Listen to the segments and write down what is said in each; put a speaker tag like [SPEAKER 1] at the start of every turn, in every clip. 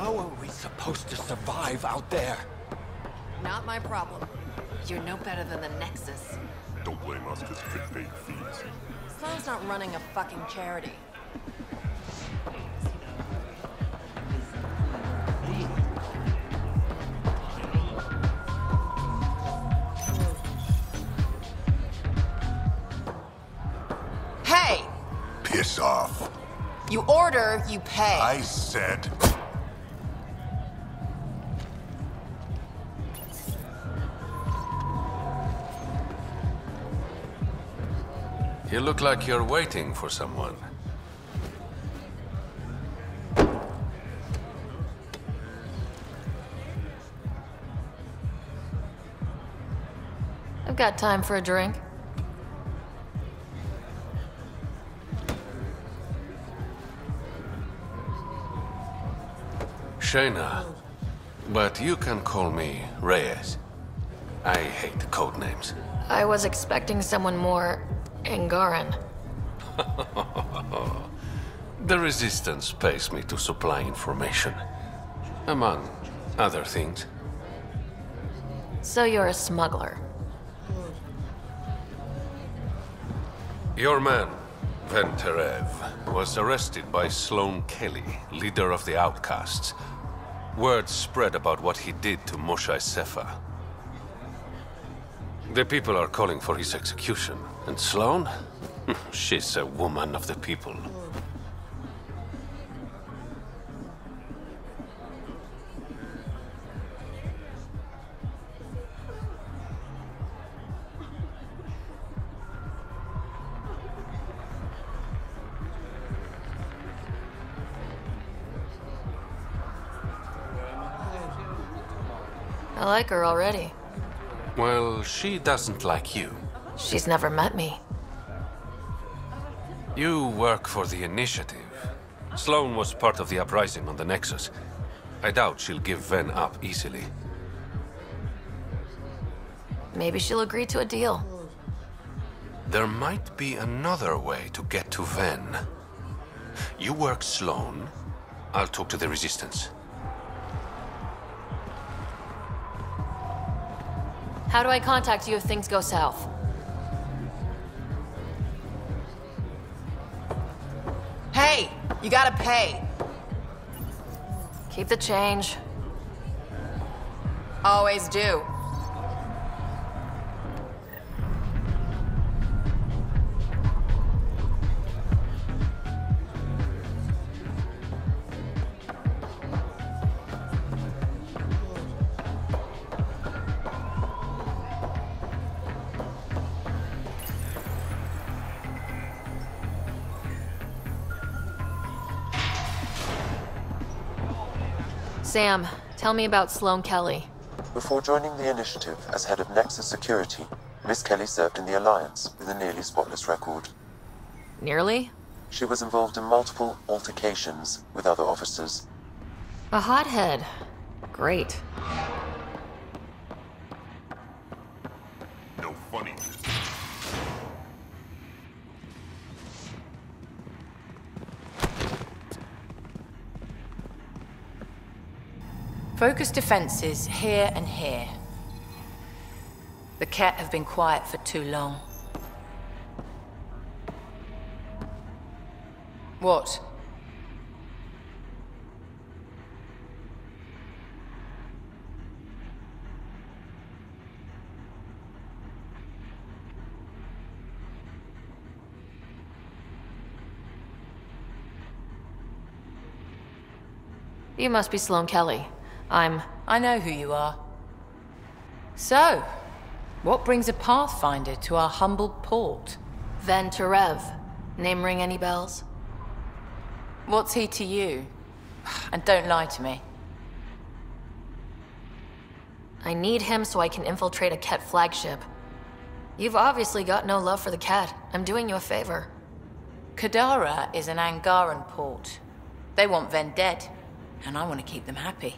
[SPEAKER 1] How are we supposed to survive out there?
[SPEAKER 2] Not my problem. You're no better than the Nexus.
[SPEAKER 3] Don't blame us because we could pay fees.
[SPEAKER 2] Sloan's not running a fucking charity. Hey!
[SPEAKER 3] Piss off.
[SPEAKER 2] You order, you pay.
[SPEAKER 3] I said...
[SPEAKER 4] You look like you're waiting for someone.
[SPEAKER 2] I've got time for a drink.
[SPEAKER 4] Shayna, but you can call me Reyes. I hate the code names.
[SPEAKER 2] I was expecting someone more Angaran.
[SPEAKER 4] The Resistance pays me to supply information, among other things.
[SPEAKER 2] So you're a smuggler.
[SPEAKER 4] Your man, Van Terev, was arrested by Sloan Kelly, leader of the Outcasts. Word spread about what he did to Moshe Sefa. The people are calling for his execution. And Sloan? She's a woman of the people.
[SPEAKER 2] I like her already.
[SPEAKER 4] Well, she doesn't like you.
[SPEAKER 2] She's never met me.
[SPEAKER 4] You work for the Initiative. Sloan was part of the uprising on the Nexus. I doubt she'll give Ven up easily.
[SPEAKER 2] Maybe she'll agree to a deal.
[SPEAKER 4] There might be another way to get to Ven. You work Sloan, I'll talk to the Resistance.
[SPEAKER 2] How do I contact you if things go south? Hey! You gotta pay! Keep the change. Always do. Sam, tell me about Sloan Kelly.
[SPEAKER 5] Before joining the Initiative as head of Nexus Security, Miss Kelly served in the Alliance with a nearly spotless record.
[SPEAKER 2] Nearly?
[SPEAKER 5] She was involved in multiple altercations with other officers.
[SPEAKER 2] A hothead. Great.
[SPEAKER 3] No funny.
[SPEAKER 6] Focus defenses here and here. The Ket have been quiet for too long. What?
[SPEAKER 2] You must be Sloan Kelly.
[SPEAKER 6] I know who you are. So, what brings a Pathfinder to our humble port?
[SPEAKER 2] Van Terev. Name ring any bells?
[SPEAKER 6] What's he to you? And don't lie to me.
[SPEAKER 2] I need him so I can infiltrate a Ket flagship. You've obviously got no love for the Ket. I'm doing you a favor.
[SPEAKER 6] Kadara is an Angaran port. They want Ven dead, and I want to keep them happy.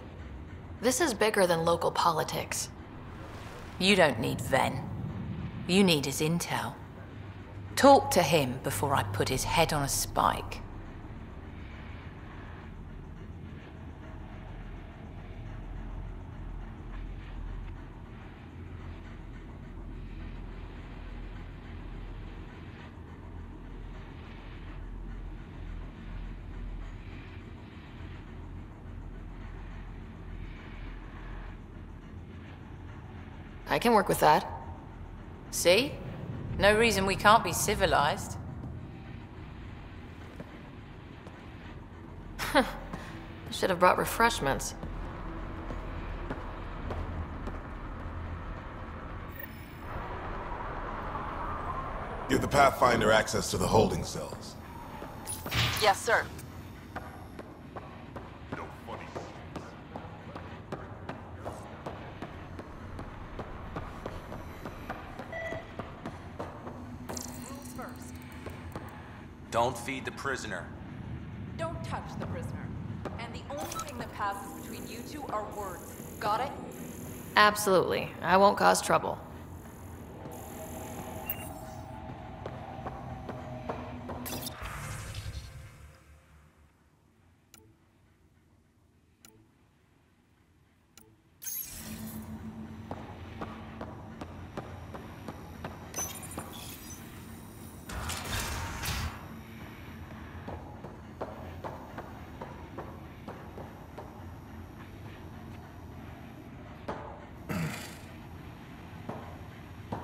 [SPEAKER 2] This is bigger than local politics.
[SPEAKER 6] You don't need Ven. You need his intel. Talk to him before I put his head on a spike.
[SPEAKER 2] I can work with that.
[SPEAKER 6] See? No reason we can't be civilized.
[SPEAKER 2] I should have brought refreshments.
[SPEAKER 7] Give the Pathfinder access to the holding cells.
[SPEAKER 2] Yes, sir.
[SPEAKER 3] No funny.
[SPEAKER 8] Rules first.
[SPEAKER 1] Don't feed the prisoner.
[SPEAKER 8] Don't touch the prisoner. And the only thing that passes between you two are words. Got it?
[SPEAKER 2] Absolutely. I won't cause trouble.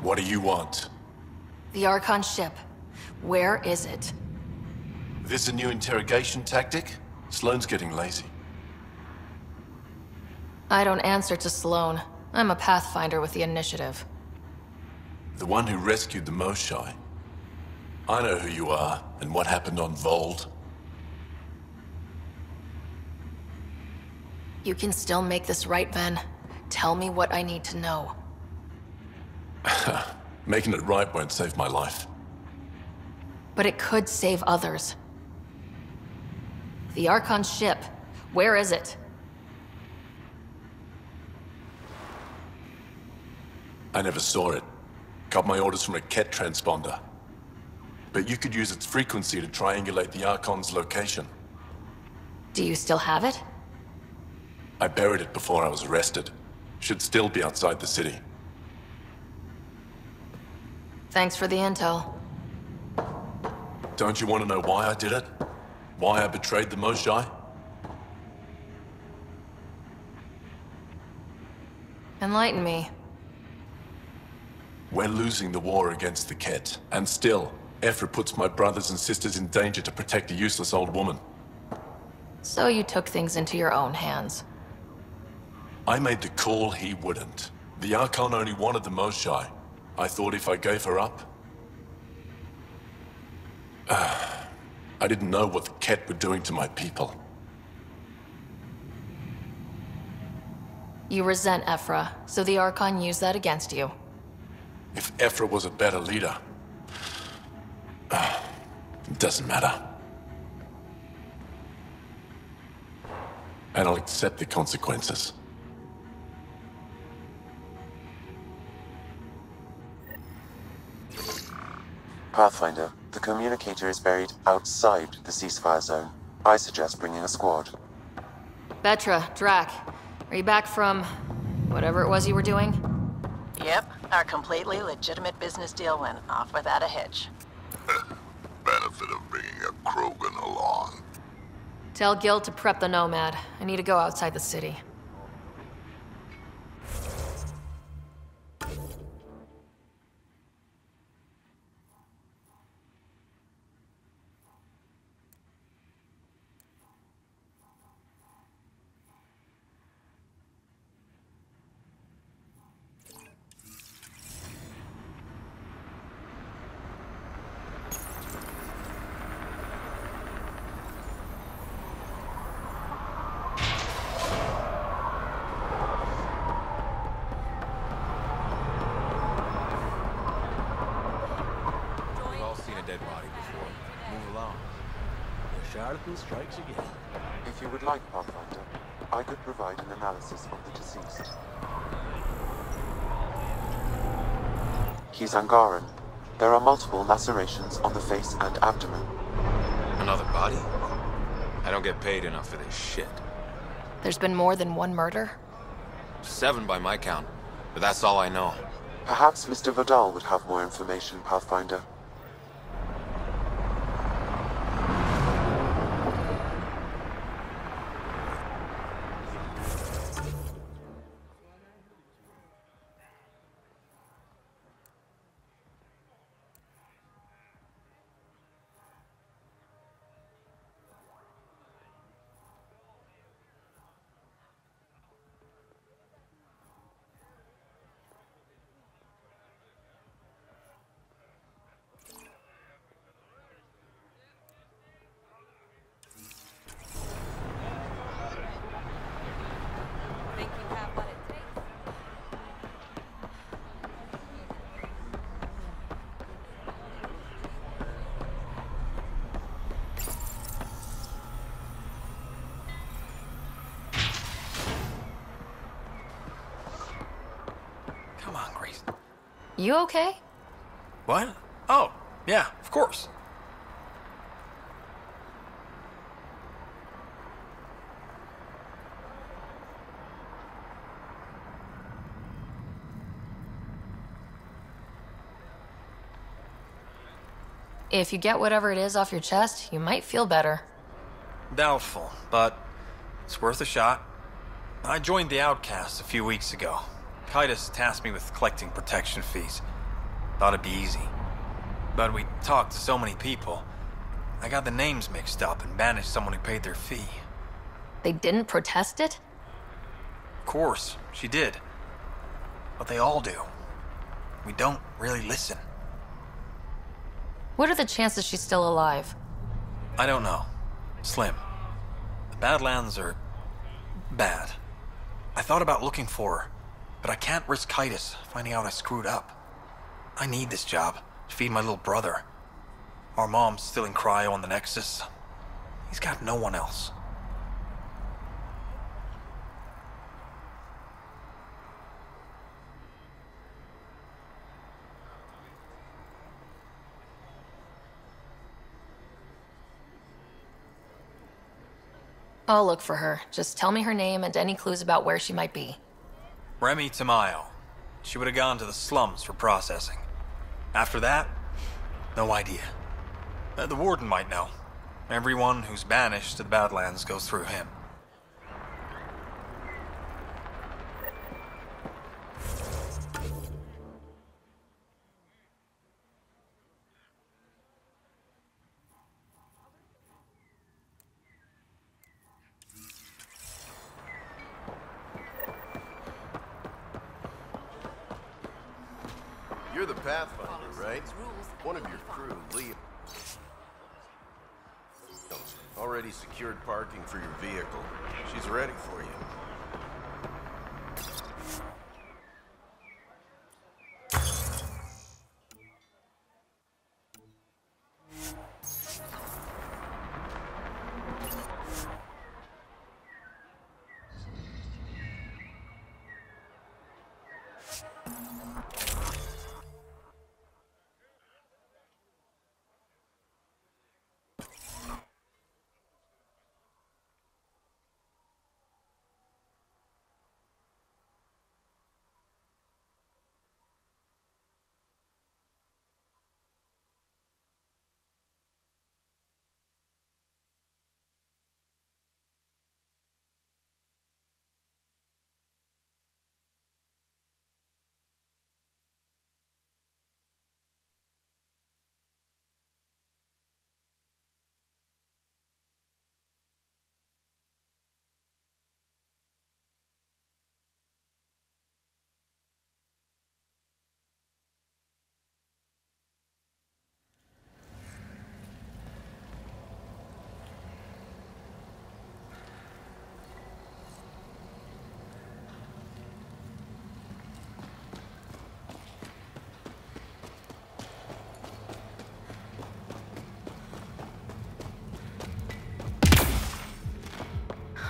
[SPEAKER 7] What do you want?
[SPEAKER 2] The Archon ship. Where is it?
[SPEAKER 7] This a new interrogation tactic? Sloane's getting lazy.
[SPEAKER 2] I don't answer to Sloane. I'm a Pathfinder with the initiative.
[SPEAKER 7] The one who rescued the Moshai. I know who you are, and what happened on Vold.
[SPEAKER 2] You can still make this right, Ven. Tell me what I need to know.
[SPEAKER 7] Making it right won't save my life.
[SPEAKER 2] But it could save others. The Archon ship. Where is it?
[SPEAKER 7] I never saw it. Got my orders from a Ket transponder. But you could use its frequency to triangulate the Archon's location.
[SPEAKER 2] Do you still have it?
[SPEAKER 7] I buried it before I was arrested. Should still be outside the city.
[SPEAKER 2] Thanks for the intel.
[SPEAKER 7] Don't you want to know why I did it? Why I betrayed the Moshai?
[SPEAKER 2] Enlighten me.
[SPEAKER 7] We're losing the war against the Ket, and still, Ephra puts my brothers and sisters in danger to protect a useless old woman.
[SPEAKER 2] So you took things into your own hands.
[SPEAKER 7] I made the call he wouldn't. The Archon only wanted the Moshai. I thought if I gave her up... I didn't know what the Ket were doing to my people.
[SPEAKER 2] You resent Ephra, so the Archon used that against you.
[SPEAKER 7] If Ephra was a better leader... it doesn't matter. And I'll accept the consequences.
[SPEAKER 5] Pathfinder, the communicator is buried outside the ceasefire zone. I suggest bringing a squad.
[SPEAKER 2] Betra, Drac, are you back from whatever it was you were doing?
[SPEAKER 9] Yep, our completely legitimate business deal went off without a hitch.
[SPEAKER 3] Benefit of bringing a Krogan along.
[SPEAKER 2] Tell Gil to prep the Nomad. I need to go outside the city.
[SPEAKER 1] Dead body before. Move along. The charlatan strikes again.
[SPEAKER 5] If you would like, Pathfinder, I could provide an analysis of the deceased. He's Angaran. There are multiple lacerations on the face and abdomen.
[SPEAKER 1] Another body? I don't get paid enough for this shit.
[SPEAKER 2] There's been more than one murder?
[SPEAKER 1] 7 by my count, but that's all I know.
[SPEAKER 5] Perhaps Mr. Vidal would have more information, Pathfinder.
[SPEAKER 2] You okay?
[SPEAKER 10] What? Oh, yeah, of course.
[SPEAKER 2] If you get whatever it is off your chest, you might feel better.
[SPEAKER 10] Doubtful, but it's worth a shot. I joined the Outcasts a few weeks ago. Titus tasked me with collecting protection fees. Thought it'd be easy. But we talked to so many people. I got the names mixed up and banished someone who paid their fee.
[SPEAKER 2] They didn't protest it?
[SPEAKER 10] Of course, she did. But they all do. We don't really listen.
[SPEAKER 2] What are the chances she's still alive?
[SPEAKER 10] I don't know. Slim. The Badlands are bad. I thought about looking for her, but I can't risk Titus finding out I screwed up. I need this job to feed my little brother. Our mom's still in cryo on the Nexus. He's got no one else.
[SPEAKER 2] I'll look for her. Just tell me her name and any clues about where she might be.
[SPEAKER 10] Remy Tamayo. She would have gone to the slums for processing. After that, no idea. The warden might know. Everyone who's banished to the Badlands goes through him.
[SPEAKER 1] You're the Pathfinder, right? One of your crew, Lee. Already secured parking for your vehicle. She's ready for you.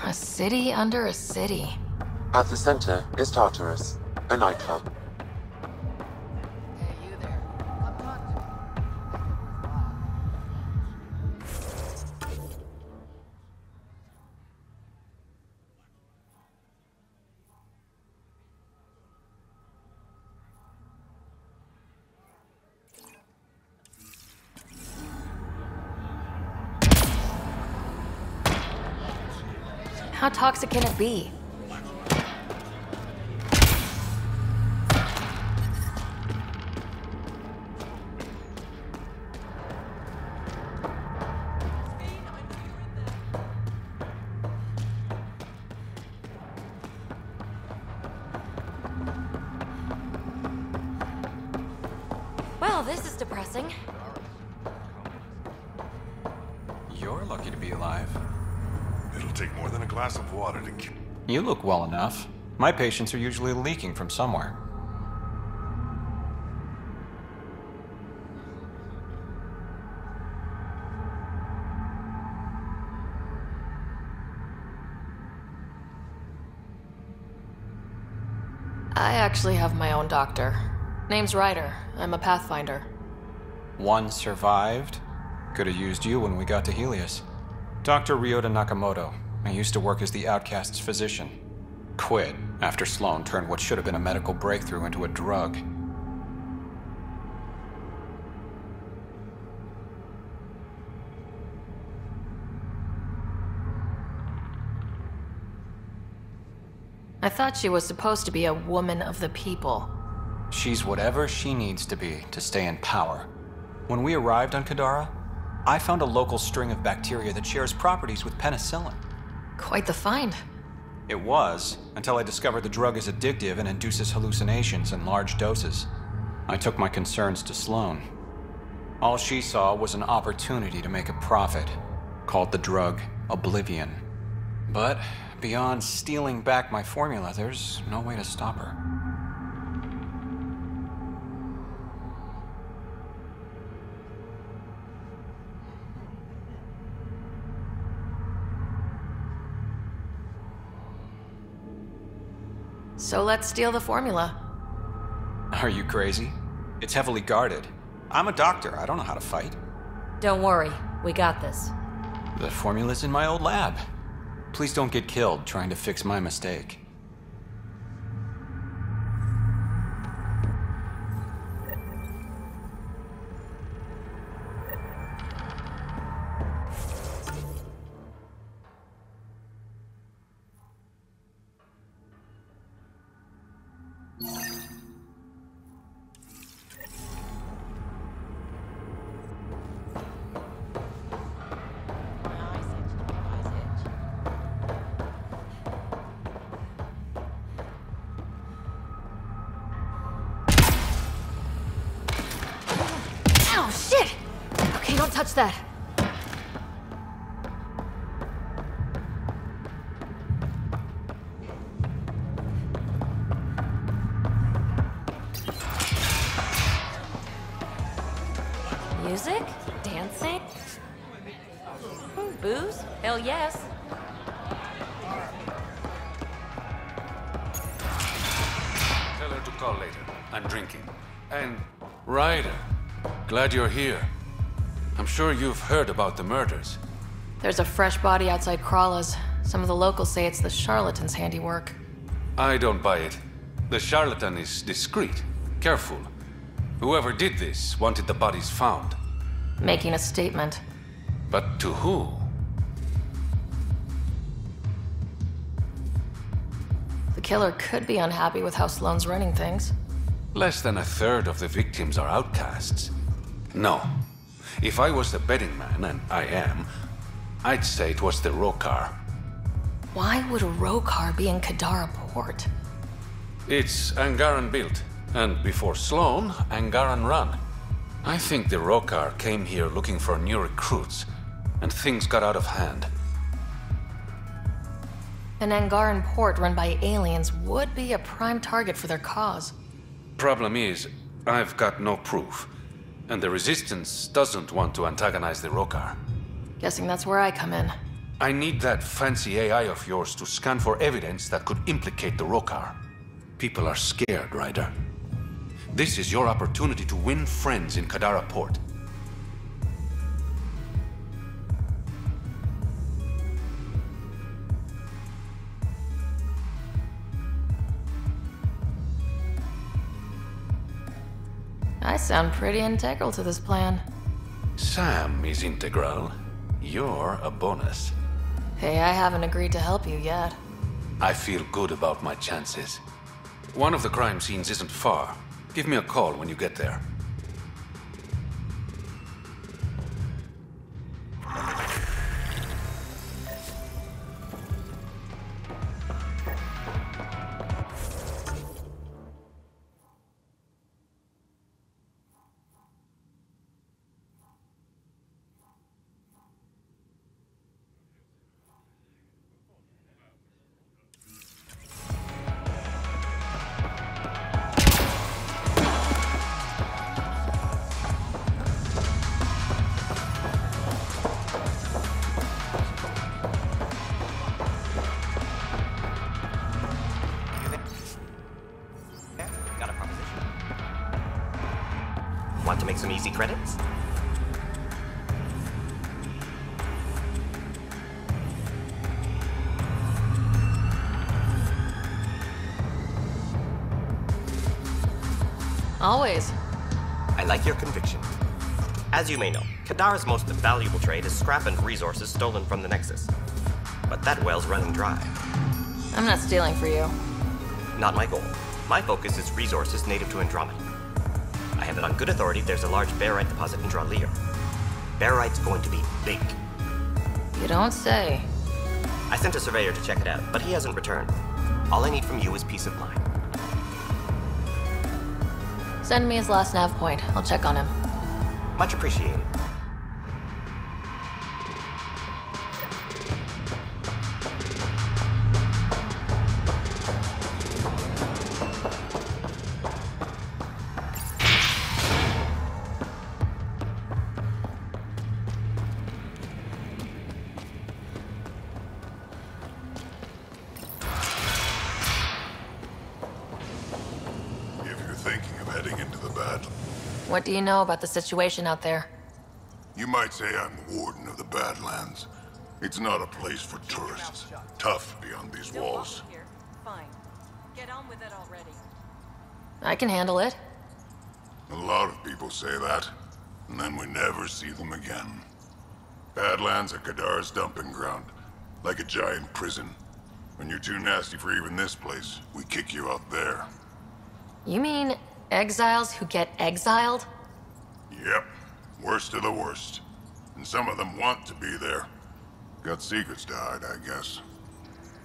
[SPEAKER 2] A city under a city.
[SPEAKER 5] At the center is Tartarus, a nightclub.
[SPEAKER 8] Hey, you there. Come talk to me.
[SPEAKER 2] How toxic can it be? Well, this is depressing.
[SPEAKER 11] You're lucky to be alive.
[SPEAKER 3] It'll take more than a glass of water to kill.
[SPEAKER 11] You look well enough. My patients are usually leaking from somewhere.
[SPEAKER 2] I actually have my own doctor. Name's Ryder. I'm a Pathfinder.
[SPEAKER 11] One survived. Could have used you when we got to Helios. Dr. Ryota Nakamoto. I used to work as the Outcast's physician. Quit after Sloan turned what should have been a medical breakthrough into a drug.
[SPEAKER 2] I thought she was supposed to be a woman of the people.
[SPEAKER 11] She's whatever she needs to be to stay in power. When we arrived on Kadara, I found a local string of bacteria that shares properties with penicillin.
[SPEAKER 2] Quite the find.
[SPEAKER 11] It was, until I discovered the drug is addictive and induces hallucinations in large doses. I took my concerns to Sloan. All she saw was an opportunity to make a profit, called the drug Oblivion. But beyond stealing back my formula, there's no way to stop her.
[SPEAKER 2] So let's steal the formula.
[SPEAKER 11] Are you crazy? It's heavily guarded. I'm a doctor. I don't know how to fight.
[SPEAKER 12] Don't worry. We got this.
[SPEAKER 11] The formula's in my old lab. Please don't get killed trying to fix my mistake.
[SPEAKER 2] Oh, shit! Okay, don't touch that.
[SPEAKER 12] Music? Dancing? Booze? Hell yes.
[SPEAKER 4] Tell her to call later. I'm drinking. And Ryder, glad you're here. I'm sure you've heard about the murders.
[SPEAKER 2] There's a fresh body outside Krala's. Some of the locals say it's the charlatan's handiwork.
[SPEAKER 4] I don't buy it. The charlatan is discreet, careful. Whoever did this wanted the bodies found.
[SPEAKER 2] Making a statement.
[SPEAKER 4] But to who?
[SPEAKER 2] The killer could be unhappy with how Sloan's running things.
[SPEAKER 4] Less than a third of the victims are outcasts. No. If I was the betting man, and I am, I'd say it was the Rokar.
[SPEAKER 2] Why would a Rokar be in Kadara port?
[SPEAKER 4] It's Angaran built, and before Sloan, Angaran run. I think the Rokar came here looking for new recruits, and things got out of hand.
[SPEAKER 2] An Angaran port run by aliens would be a prime target for their cause.
[SPEAKER 4] Problem is, I've got no proof, and the Resistance doesn't want to antagonize the Rokar.
[SPEAKER 2] Guessing that's where I come in.
[SPEAKER 4] I need that fancy AI of yours to scan for evidence that could implicate the Rokar. People are scared, Ryder. This is your opportunity to win friends in Kadara Port.
[SPEAKER 2] I sound pretty integral to this plan.
[SPEAKER 4] Sam is integral. You're a bonus.
[SPEAKER 2] Hey, I haven't agreed to help you yet.
[SPEAKER 4] I feel good about my chances. One of the crime scenes isn't far. Give me a call when you get there.
[SPEAKER 13] make some easy credits?
[SPEAKER 2] Always.
[SPEAKER 13] I like your conviction. As you may know, Kadara's most valuable trade is scrap and resources stolen from the Nexus. But that well's running dry.
[SPEAKER 2] I'm not stealing for you.
[SPEAKER 13] Not my goal. My focus is resources native to Andromeda. I have it on good authority there's a large barite deposit in Dralier. Barite's going to be big.
[SPEAKER 2] You don't say.
[SPEAKER 13] I sent a surveyor to check it out, but he hasn't returned. All I need from you is peace of mind.
[SPEAKER 2] Send me his last nav point. I'll check on him.
[SPEAKER 13] Much appreciated.
[SPEAKER 2] What do you know about the situation out there?
[SPEAKER 3] You might say I'm the warden of the Badlands. It's not a place for tourists. Tough beyond these walls.
[SPEAKER 8] Fine. Get on with it already.
[SPEAKER 2] I can handle it.
[SPEAKER 3] A lot of people say that, and then we never see them again. Badlands are Kadara's dumping ground, like a giant prison. When you're too nasty for even this place, we kick you out there.
[SPEAKER 2] You mean exiles who get exiled?
[SPEAKER 3] Yep. Worst of the worst. And some of them want to be there. Got secrets to hide, I guess.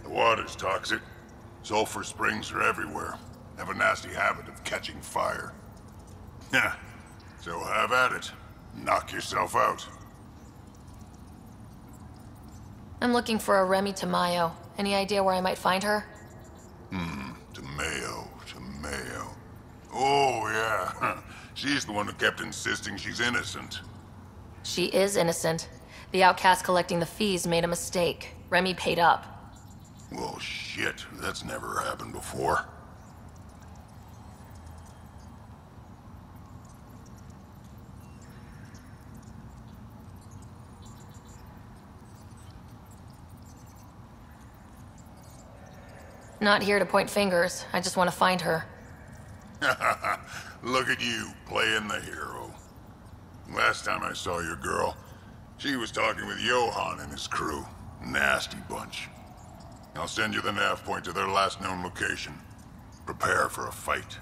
[SPEAKER 3] The water's toxic. Sulfur springs are everywhere. Have a nasty habit of catching fire. Yeah. So have at it. Knock yourself out.
[SPEAKER 2] I'm looking for a Remy Tamayo. Any idea where I might find her?
[SPEAKER 3] Tamayo. Oh, yeah. She's the one who kept insisting she's innocent.
[SPEAKER 2] She is innocent. The outcast collecting the fees made a mistake. Remy paid up.
[SPEAKER 3] Well, shit. That's never happened before.
[SPEAKER 2] Not here to point fingers. I just want to find her.
[SPEAKER 3] Look at you, playing the hero. Last time I saw your girl, she was talking with Johan and his crew. Nasty bunch. I'll send you the nav point to their last known location. Prepare for a fight.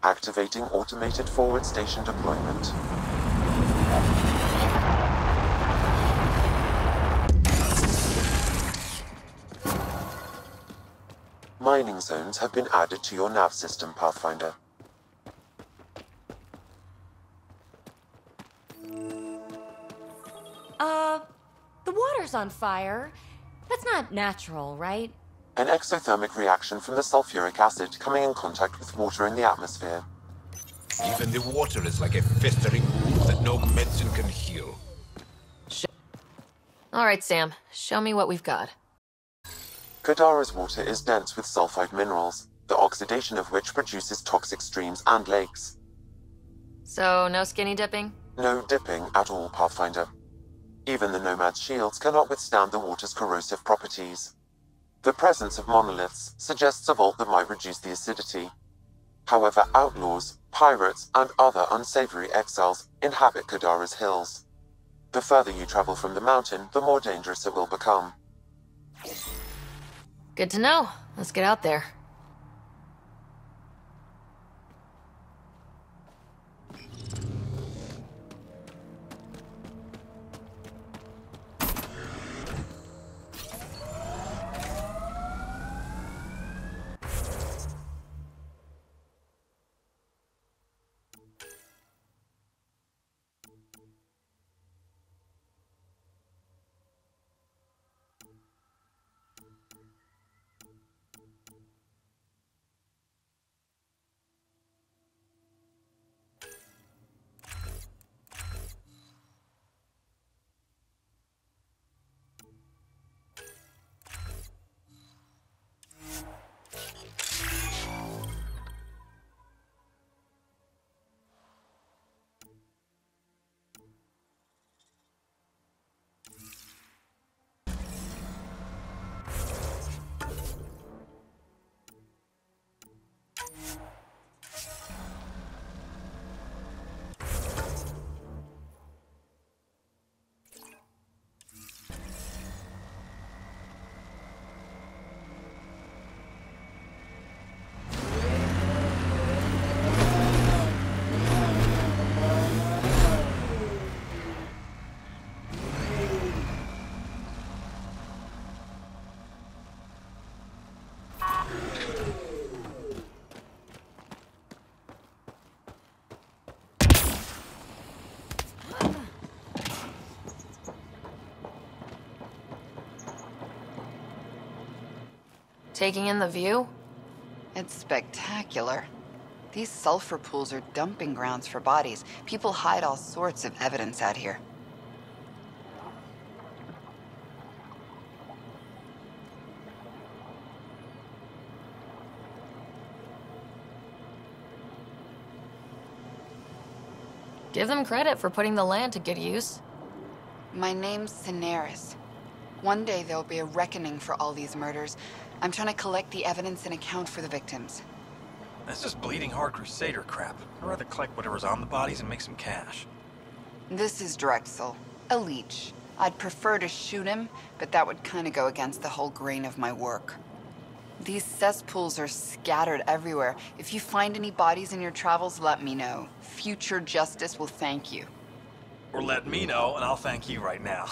[SPEAKER 5] Activating automated forward station deployment. Mining zones have been added to your nav system, Pathfinder.
[SPEAKER 12] The water's on fire. That's not natural, right?
[SPEAKER 5] An exothermic reaction from the sulfuric acid coming in contact with water in the atmosphere.
[SPEAKER 14] Even the water is like a festering wound that no medicine can heal.
[SPEAKER 2] All right, Sam. Show me what we've got.
[SPEAKER 5] Kadara's water is dense with sulfide minerals, the oxidation of which produces toxic streams and lakes.
[SPEAKER 2] So, no skinny dipping?
[SPEAKER 5] No dipping at all, Pathfinder. Even the Nomad's shields cannot withstand the water's corrosive properties. The presence of monoliths suggests a vault that might reduce the acidity. However, outlaws, pirates, and other unsavory exiles inhabit Kadara's hills. The further you travel from the mountain, the more dangerous it will become.
[SPEAKER 2] Good to know. Let's get out there. Taking in the view?
[SPEAKER 15] It's spectacular. These sulfur pools are dumping grounds for bodies. People hide all sorts of evidence out here.
[SPEAKER 2] Give them credit for putting the land to good use.
[SPEAKER 15] My name's Cineris. One day there'll be a reckoning for all these murders. I'm trying to collect the evidence and account for the victims.
[SPEAKER 10] That's just bleeding heart crusader crap. I'd rather collect whatever's on the bodies and make some cash.
[SPEAKER 15] This is Drexel, a leech. I'd prefer to shoot him, but that would kind of go against the whole grain of my work. These cesspools are scattered everywhere. If you find any bodies in your travels, let me know. Future justice will thank you.
[SPEAKER 10] Or let me know, and I'll thank you right now.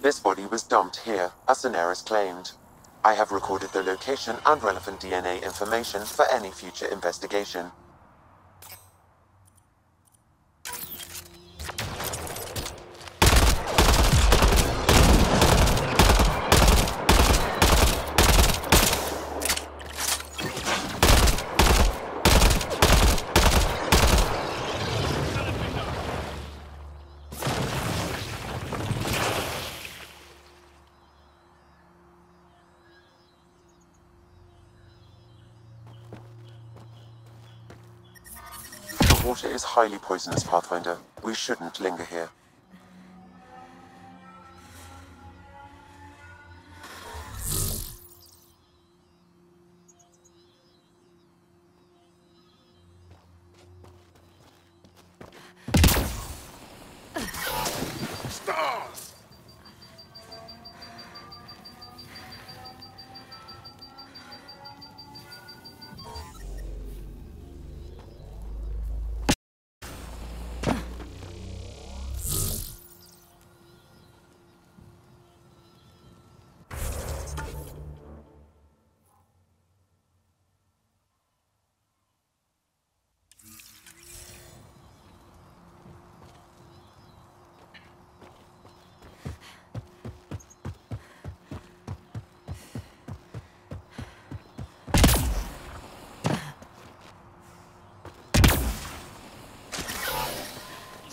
[SPEAKER 5] This body was dumped here, as Daenerys claimed. I have recorded the location and relevant DNA information for any future investigation. The water is highly poisonous, Pathfinder. We shouldn't linger here.
[SPEAKER 3] Stars!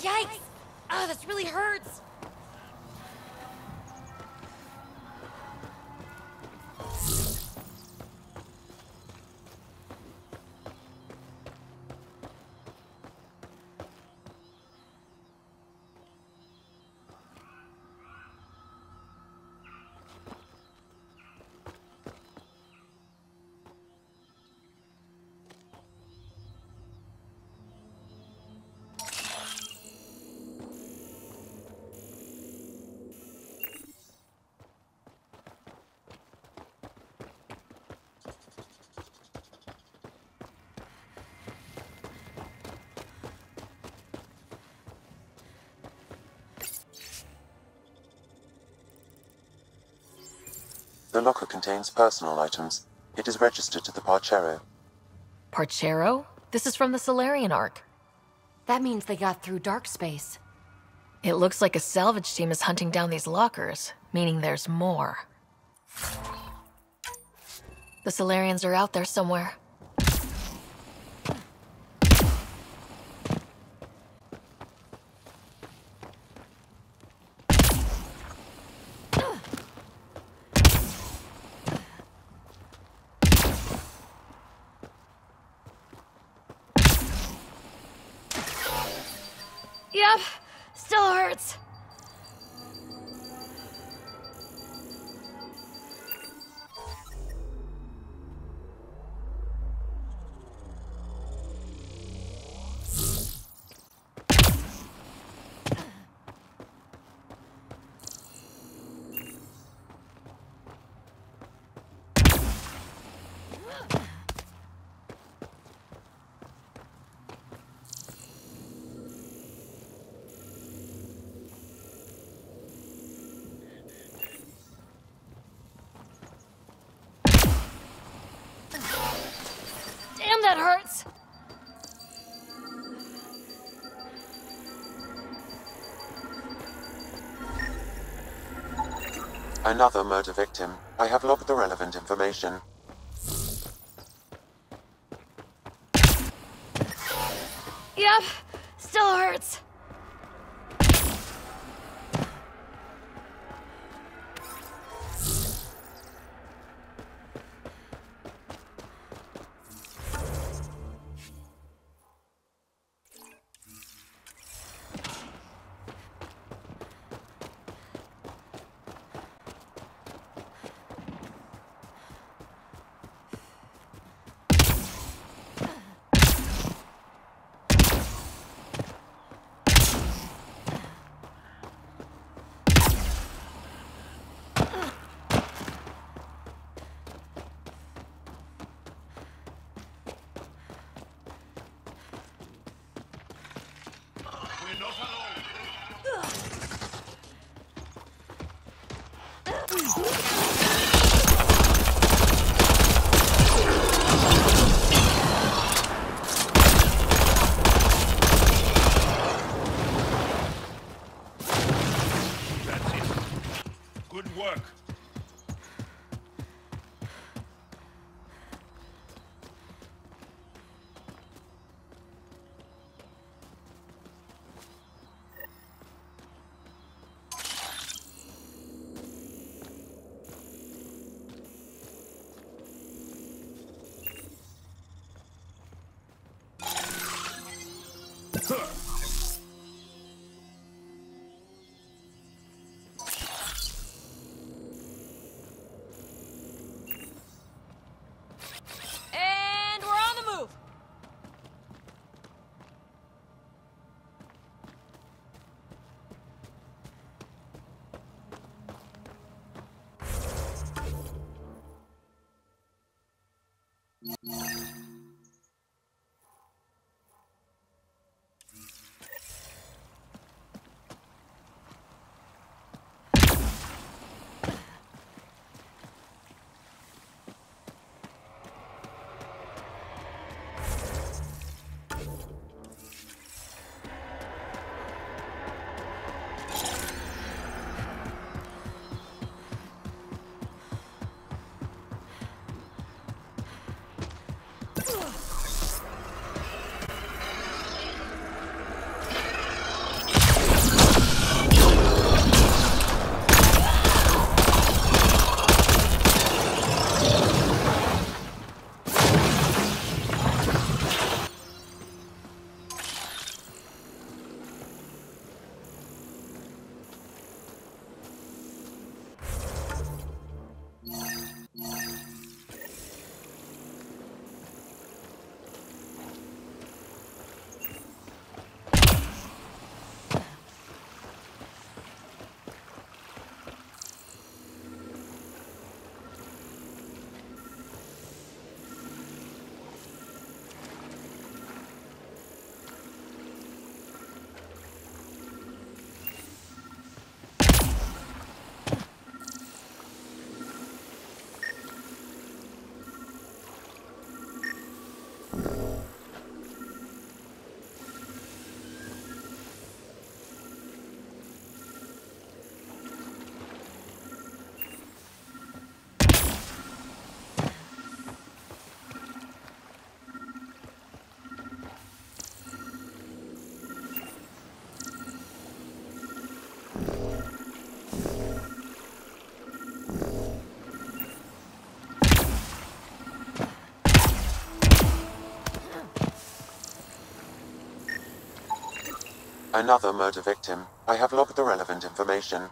[SPEAKER 12] Yikes! Oh, this really hurts!
[SPEAKER 5] The locker contains personal items. It is registered to the Parchero.
[SPEAKER 2] Parchero? This is from the Solarian Ark.
[SPEAKER 12] That means they got through dark space.
[SPEAKER 2] It looks like a salvage team is hunting down these lockers, meaning there's more. The Solarians are out there somewhere.
[SPEAKER 12] Yep, still hurts. Damn, that hurts.
[SPEAKER 5] Another murder victim. I have logged the relevant information.
[SPEAKER 12] Yep, still hurts.
[SPEAKER 5] Another murder victim. I have logged the relevant information.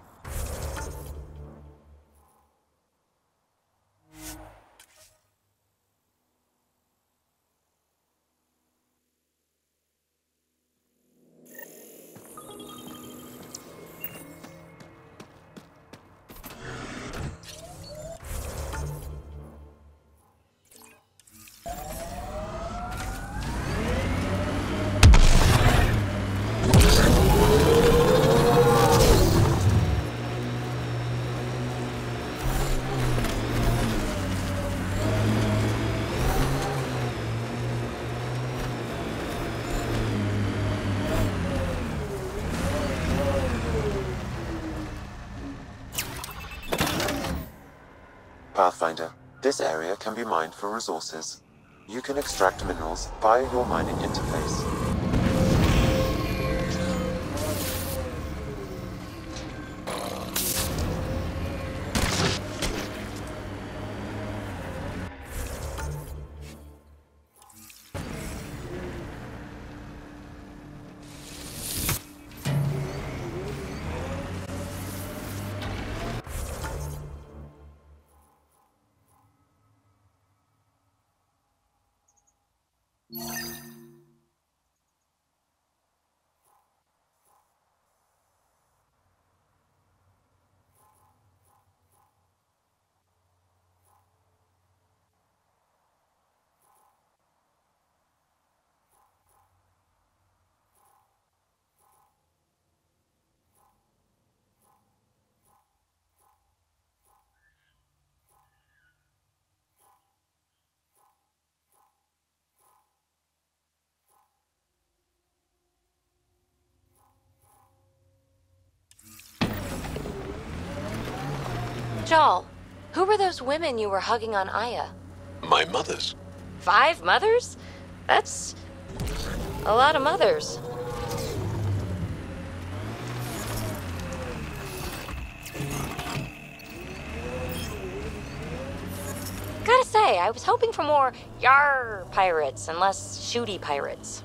[SPEAKER 5] Pathfinder, this area can be mined for resources. You can extract minerals via your mining interface.
[SPEAKER 12] Joel, who were those women you were hugging on Aya?
[SPEAKER 7] My mothers.
[SPEAKER 12] 5 mothers? That's a lot of mothers. Gotta say, I was hoping for more yar pirates and less shooty pirates.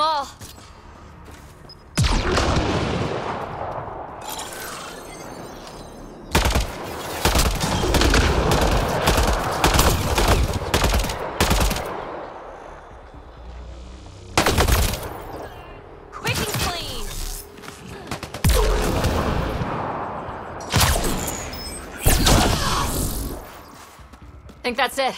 [SPEAKER 2] all.
[SPEAKER 8] Quick and clean!
[SPEAKER 2] Think that's it.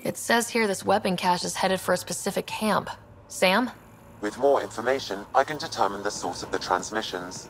[SPEAKER 2] It says here this weapon cache is headed for a specific camp. Sam?
[SPEAKER 5] With more information, I can determine the source of the transmissions.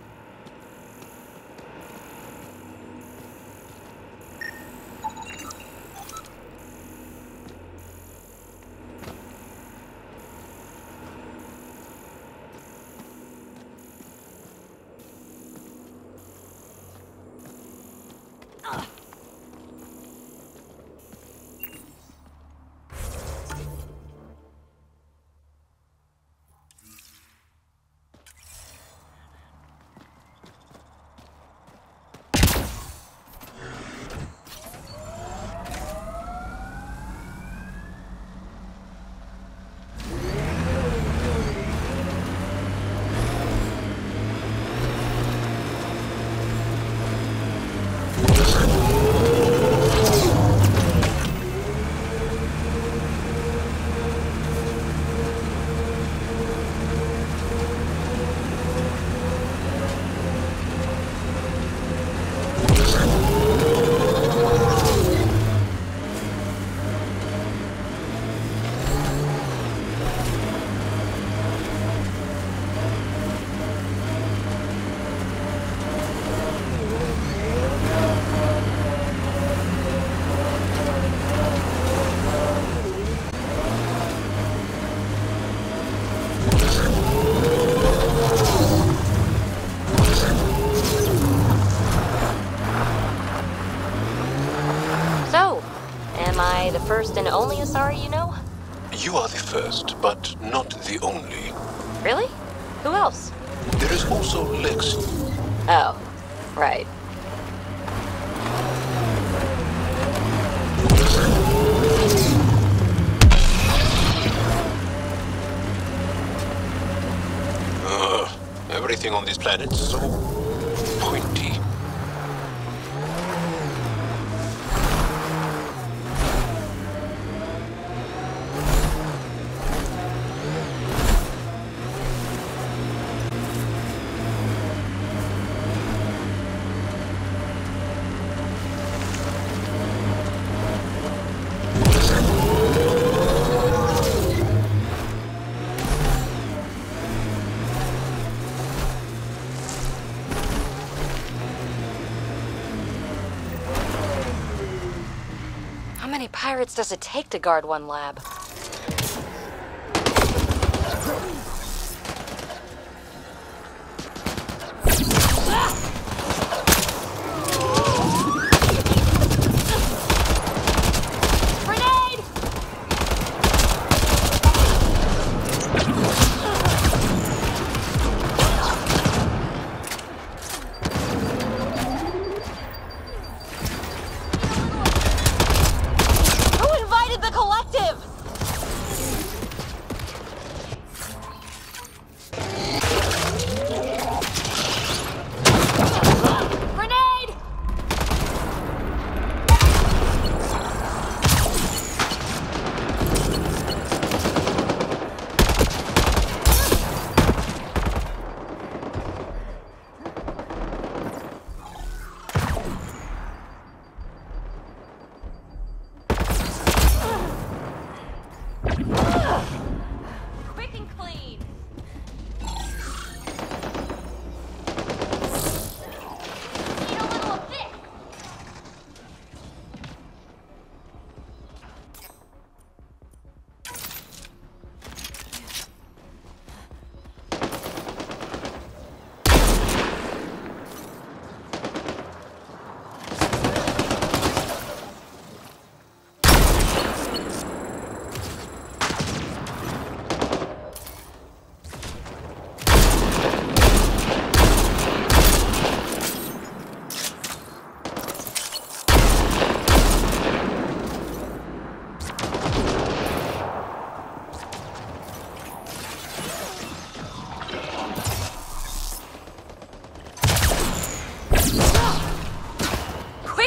[SPEAKER 12] First and only Asari you know?
[SPEAKER 14] You are the first, but not the only.
[SPEAKER 12] Really? Who else?
[SPEAKER 14] There is also Lex.
[SPEAKER 12] Oh, right.
[SPEAKER 14] Everything on this planet is so pointy.
[SPEAKER 12] How many pirates does it take to guard one lab?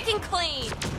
[SPEAKER 12] squeaking clean!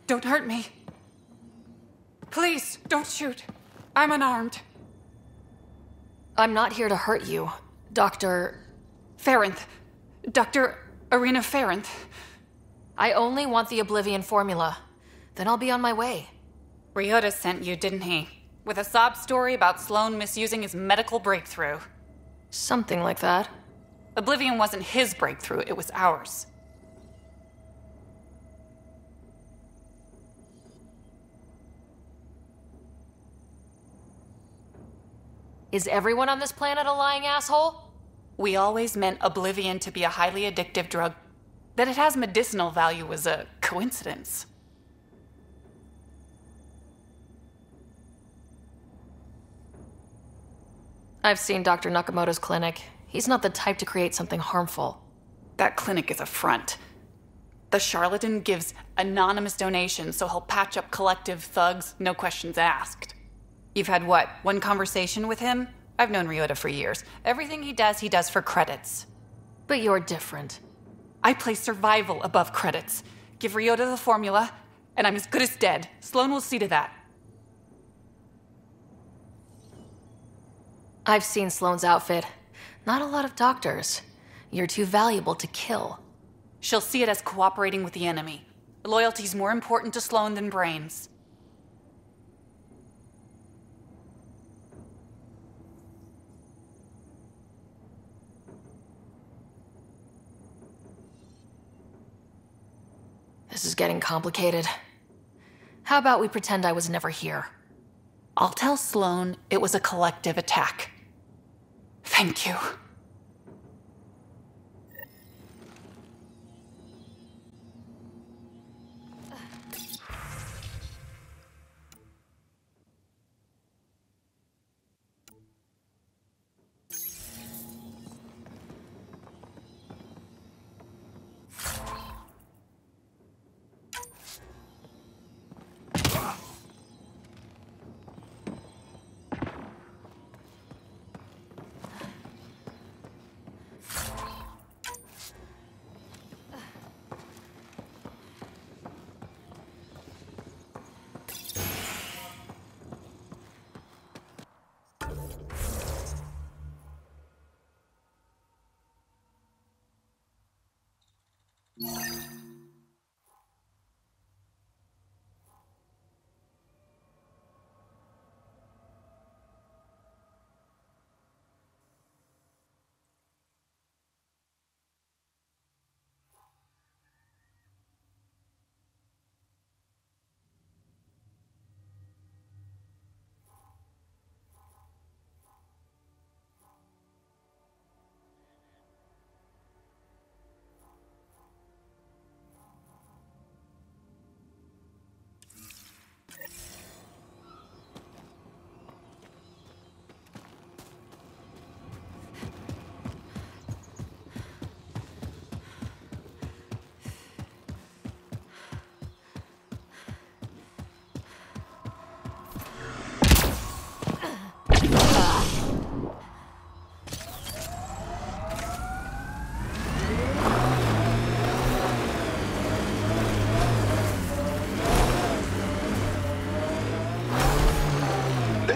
[SPEAKER 16] Don't hurt me. Please, don't shoot. I'm unarmed.
[SPEAKER 2] I'm not here to hurt you, Dr.
[SPEAKER 16] Ferenth. Dr. Arena Ferenth.
[SPEAKER 2] I only want the Oblivion formula. Then I'll be on my way.
[SPEAKER 16] Ryota sent you, didn't he? With a sob story about Sloan misusing his medical breakthrough.
[SPEAKER 2] Something like that.
[SPEAKER 16] Oblivion wasn't his breakthrough, it was ours.
[SPEAKER 2] Is everyone on this planet a lying asshole?
[SPEAKER 16] We always meant Oblivion to be a highly addictive drug. That it has medicinal value was a coincidence.
[SPEAKER 2] I've seen Dr. Nakamoto's clinic. He's not the type to create something harmful.
[SPEAKER 16] That clinic is a front. The charlatan gives anonymous donations so he'll patch up collective thugs, no questions asked. You've had what, one conversation with him? I've known Ryota for years. Everything he does for credits.
[SPEAKER 2] But you're different.
[SPEAKER 16] I place survival above credits. Give Ryota the formula, and I'm as good as dead. Sloan will see to that.
[SPEAKER 2] I've seen Sloane's outfit. Not a lot of doctors. You're too valuable to kill.
[SPEAKER 16] She'll see it as cooperating with the enemy. Loyalty's more important to Sloan than brains.
[SPEAKER 2] This is getting complicated. How about we pretend I was never here?
[SPEAKER 16] I'll tell Sloan it was a collective attack. Thank you.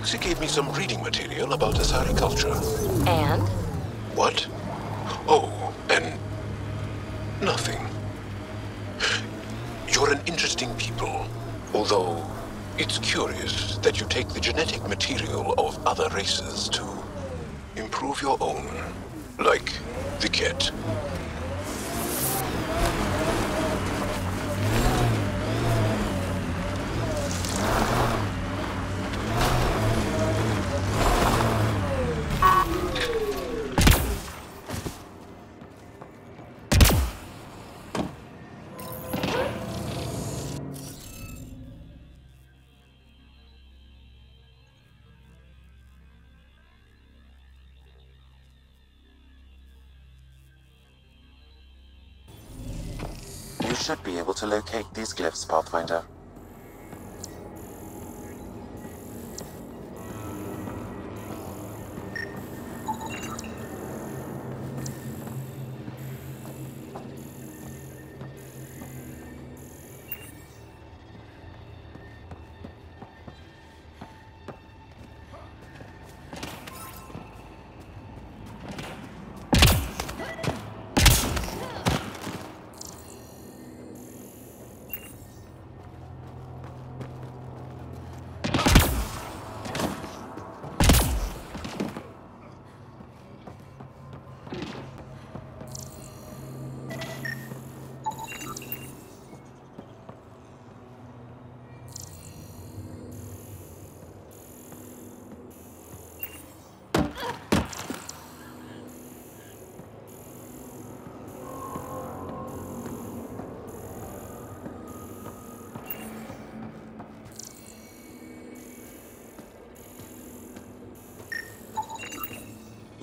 [SPEAKER 14] Taxi gave me some reading material about Asari culture.
[SPEAKER 2] And?
[SPEAKER 14] What? Oh, and nothing. You're an interesting people, although it's curious that you take the genetic material of other races to improve your own, like the Ket.
[SPEAKER 5] You should be able to locate these glyphs, Pathfinder.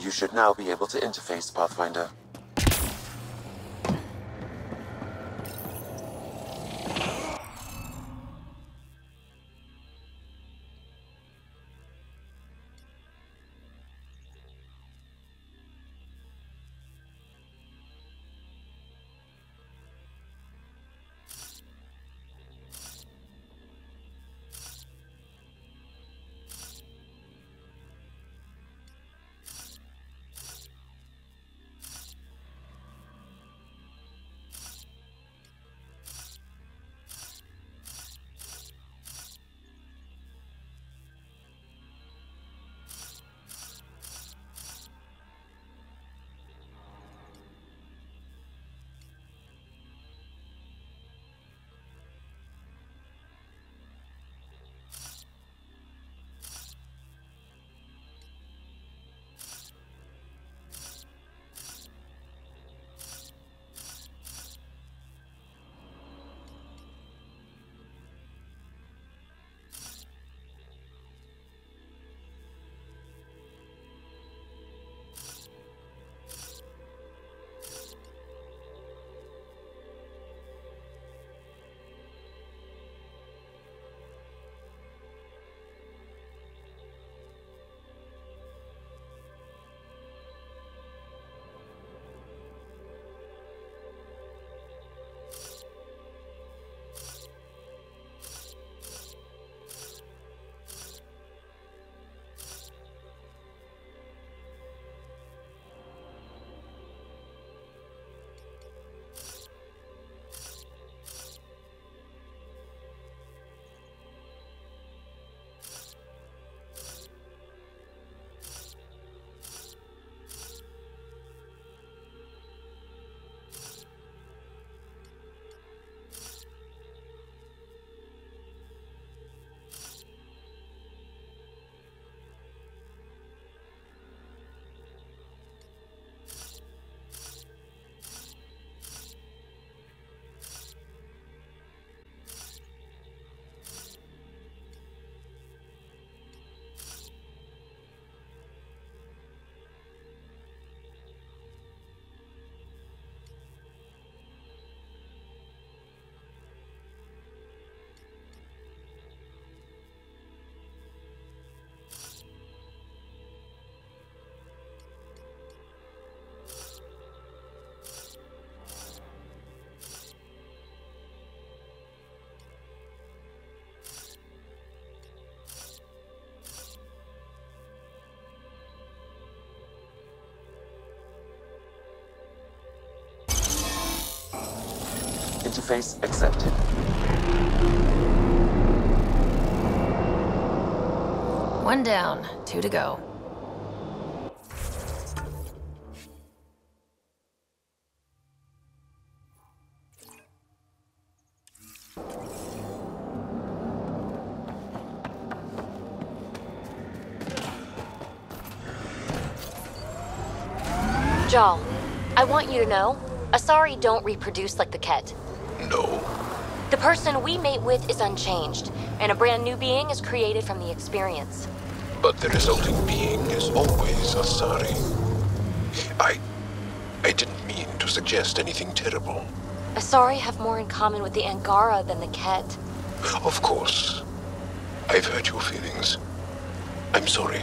[SPEAKER 5] You should now be able to interface, Pathfinder. Interface accepted.
[SPEAKER 2] One down, 2 to go.
[SPEAKER 12] Jal, I want you to know, Asari don't reproduce like the Ket.
[SPEAKER 14] No.
[SPEAKER 12] The person we mate with is unchanged, and a brand new being is created from the experience.
[SPEAKER 14] But the resulting being is always Asari. I didn't mean to suggest anything terrible.
[SPEAKER 12] Asari have more in common with the Angara than the Ket.
[SPEAKER 14] Of course. I've hurt your feelings. I'm sorry.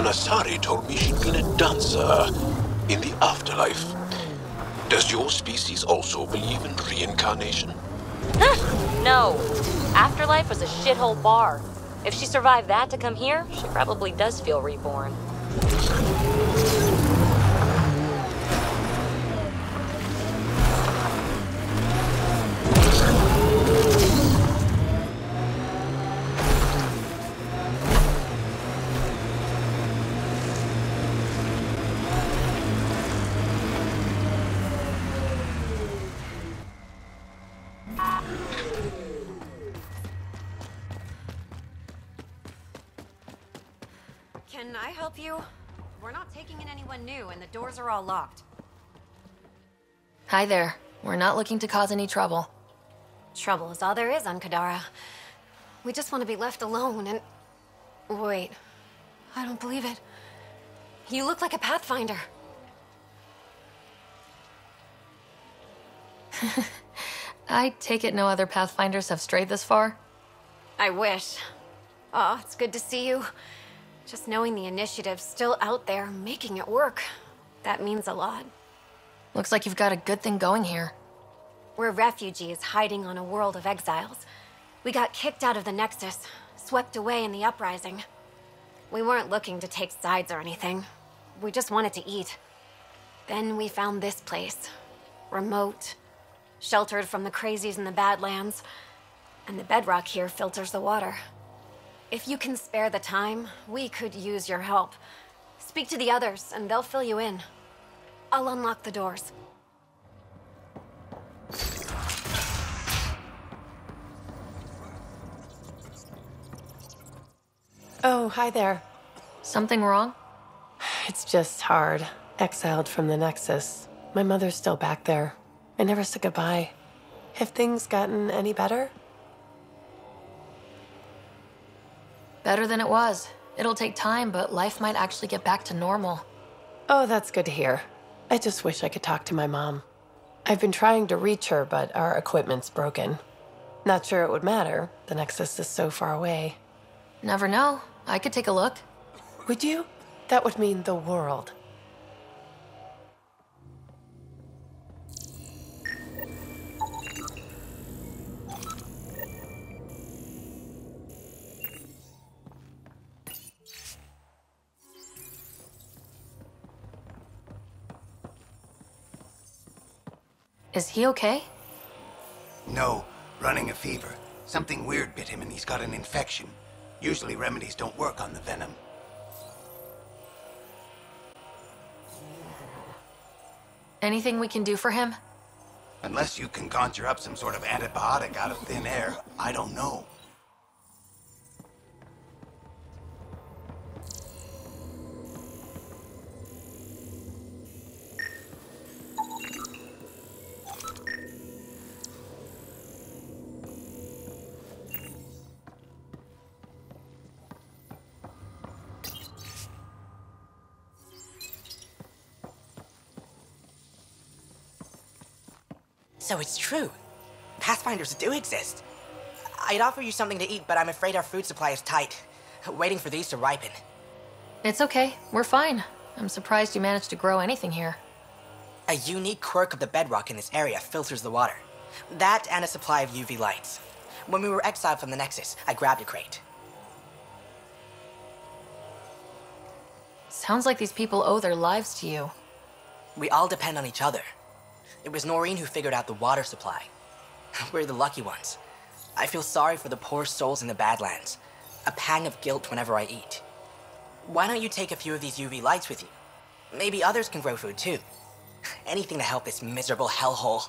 [SPEAKER 14] Asari told me she'd been a dancer in the afterlife. Does your species also believe in reincarnation?
[SPEAKER 12] No. Afterlife was a shithole bar. If she survived that to come here, she probably does feel reborn.
[SPEAKER 17] Can I help you? We're not taking in anyone new, and the doors are all locked.
[SPEAKER 2] Hi there. We're not looking to cause any trouble.
[SPEAKER 17] Trouble is all there is on Kadara. We just want to be left alone and... Wait. I don't believe it. You look like a Pathfinder.
[SPEAKER 2] I take it no other Pathfinders have strayed this far?
[SPEAKER 17] I wish. Oh, it's good to see you. Just knowing the initiative's still out there, making it work. That means a lot.
[SPEAKER 2] Looks like you've got a good thing going here.
[SPEAKER 17] We're refugees hiding on a world of exiles. We got kicked out of the Nexus, swept away in the uprising. We weren't looking to take sides or anything. We just wanted to eat. Then we found this place. Remote, sheltered from the crazies in the Badlands. And the bedrock here filters the water. If you can spare the time, we could use your help. Speak to the others, and they'll fill you in. I'll unlock the doors.
[SPEAKER 18] Oh, hi there.
[SPEAKER 2] Something wrong?
[SPEAKER 18] It's just hard. Exiled from the Nexus. My mother's still back there. I never said goodbye. Have things gotten any better?
[SPEAKER 2] Better than it was. It'll take time, but life might actually get back to normal.
[SPEAKER 18] Oh, that's good to hear. I just wish I could talk to my mom. I've been trying to reach her, but our equipment's broken. Not sure it would matter. The Nexus is so far away.
[SPEAKER 2] Never know. I could take a look.
[SPEAKER 18] Would you? That would mean the world.
[SPEAKER 2] Is he okay?
[SPEAKER 19] No, running a fever. Something weird bit him and he's got an infection. Usually remedies don't work on the venom.
[SPEAKER 2] Anything we can do for him?
[SPEAKER 19] Unless you can conjure up some sort of antibiotic out of thin air, I don't know.
[SPEAKER 20] So it's true. Pathfinders do exist. I'd offer you something to eat, but I'm afraid our food supply is tight. Waiting for these to ripen.
[SPEAKER 2] It's okay. We're fine. I'm surprised you managed to grow anything here.
[SPEAKER 20] A unique quirk of the bedrock in this area filters the water. That and a supply of UV lights. When we were exiled from the Nexus, I grabbed a crate.
[SPEAKER 2] Sounds like these people owe their lives to you.
[SPEAKER 20] We all depend on each other. It was Noreen who figured out the water supply. We're the lucky ones. I feel sorry for the poor souls in the Badlands. A pang of guilt whenever I eat. Why don't you take a few of these UV lights with you? Maybe others can grow food too. Anything to help this miserable hellhole.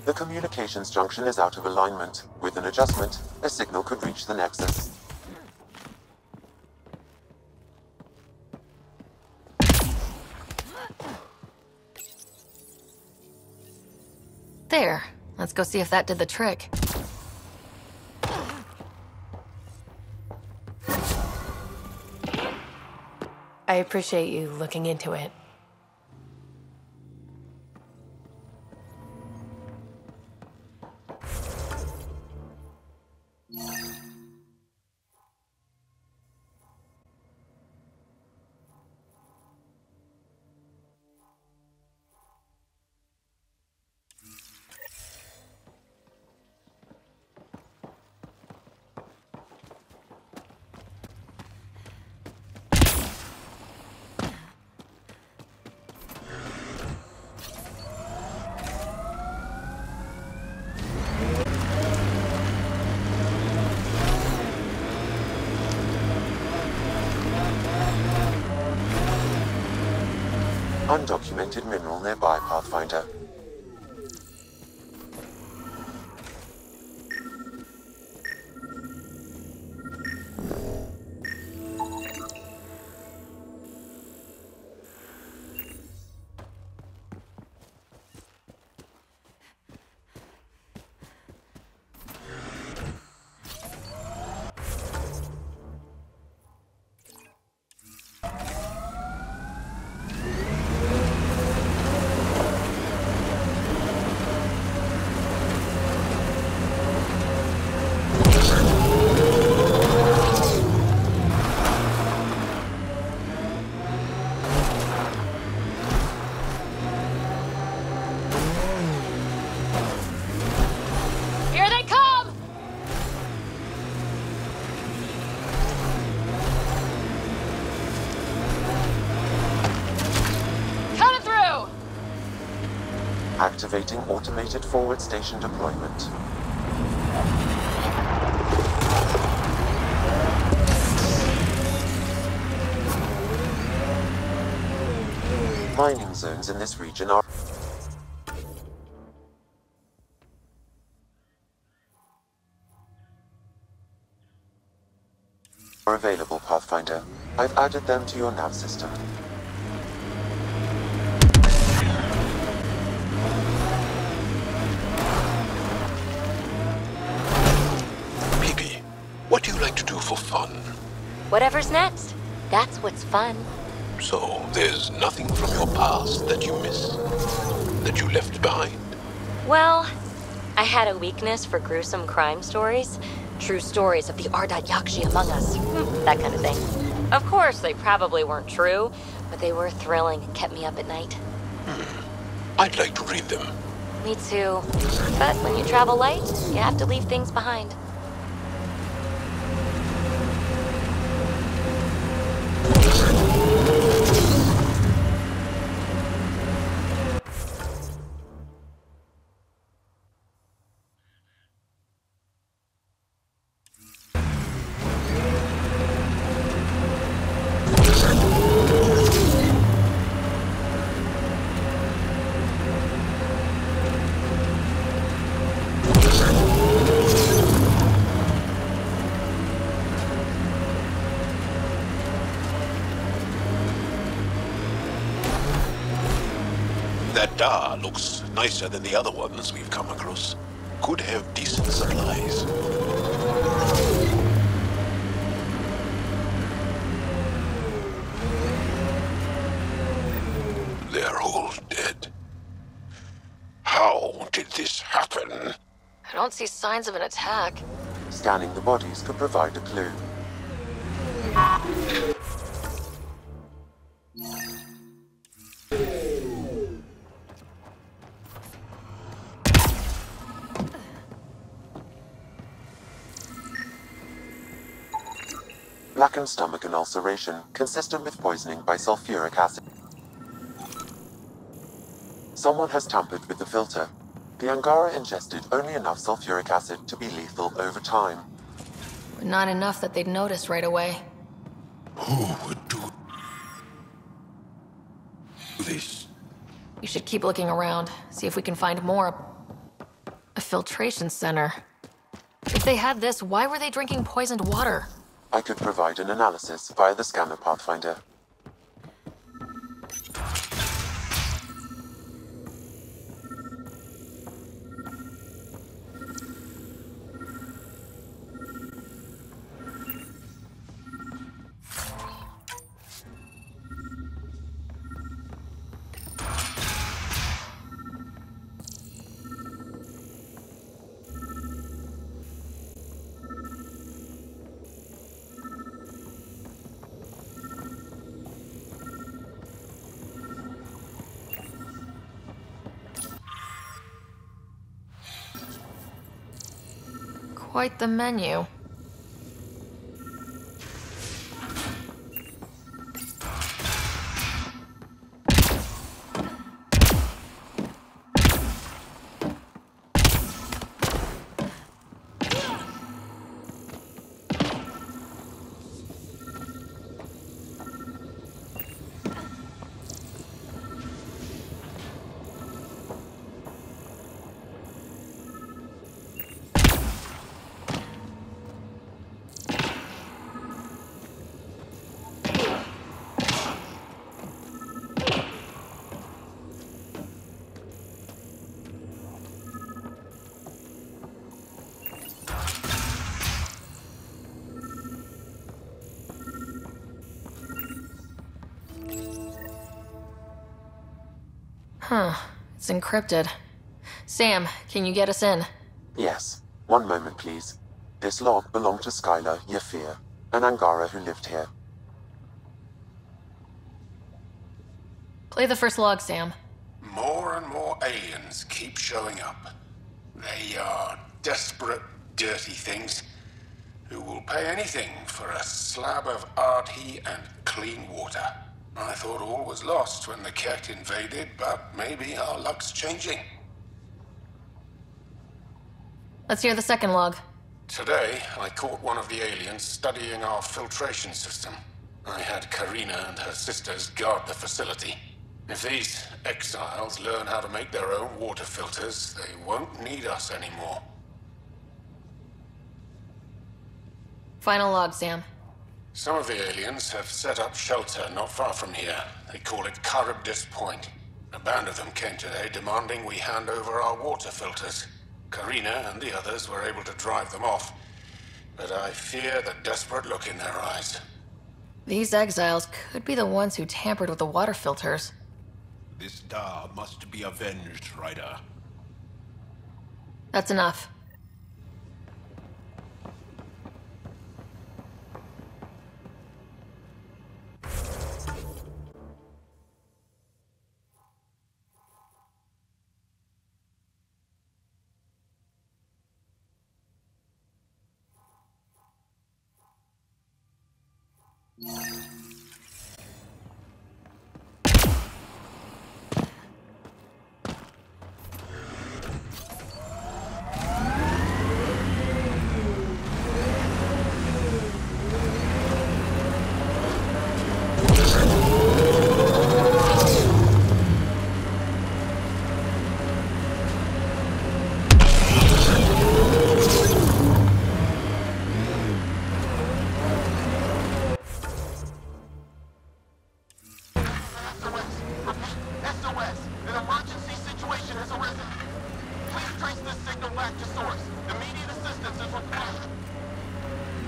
[SPEAKER 5] The communications junction is out of alignment. With an adjustment, a signal could reach the Nexus.
[SPEAKER 2] There. Let's go see if that did the trick.
[SPEAKER 18] I appreciate you looking into it.
[SPEAKER 5] Undocumented mineral nearby, Pathfinder. Activating automated forward station deployment. Mining zones in this region are available, Pathfinder. I've added them to your nav system.
[SPEAKER 14] Piggy, what do you like to do for fun?
[SPEAKER 12] Whatever's next. That's what's fun.
[SPEAKER 14] So, there's nothing from your past that you miss? That you left behind?
[SPEAKER 12] Well, I had a weakness for gruesome crime stories. True stories of the Ardat Yakshi among us. That kind of thing. Of course, they probably weren't true, but they were thrilling and kept me up at night.
[SPEAKER 14] I'd like to read them.
[SPEAKER 12] Me too. But when you travel light, you have to leave things behind.
[SPEAKER 14] That Dar looks nicer than the other ones we've come across. Could have decent supplies. They're all dead. How did this happen?
[SPEAKER 2] I don't see signs of an attack.
[SPEAKER 5] Scanning the bodies could provide a clue. Blackened stomach and ulceration, consistent with poisoning by sulfuric acid. Someone has tampered with the filter. The Angara ingested only enough sulfuric acid to be lethal over time.
[SPEAKER 2] But not enough that they'd notice right away.
[SPEAKER 14] Who would do this?
[SPEAKER 2] We should keep looking around, see if we can find more. A filtration center. If they had this, why were they drinking poisoned water?
[SPEAKER 5] I could provide an analysis via the scanner, Pathfinder.
[SPEAKER 2] Quite the menu. Huh. It's encrypted. Sam, can you get us in?
[SPEAKER 5] Yes. One moment, please. This log belonged to Skylar Yafir, an Angara who lived here.
[SPEAKER 2] Play the first log, Sam.
[SPEAKER 3] More and more aliens keep showing up. They are desperate, dirty things who will pay anything for a slab of Arthi and clean water. I thought all was lost when the Ket invaded, but maybe our luck's changing.
[SPEAKER 2] Let's hear the second log.
[SPEAKER 3] Today, I caught one of the aliens studying our filtration system. I had Karina and her sisters guard the facility. If these exiles learn how to make their own water filters, they won't need us anymore.
[SPEAKER 2] Final log, Sam.
[SPEAKER 3] Some of the aliens have set up shelter not far from here. They call it Charybdis Point. A band of them came today demanding we hand over our water filters. Karina and the others were able to drive them off, but I fear the desperate look in their eyes.
[SPEAKER 2] These exiles could be the ones who tampered with the water filters.
[SPEAKER 1] This Da must be avenged, Ryder.
[SPEAKER 2] That's enough.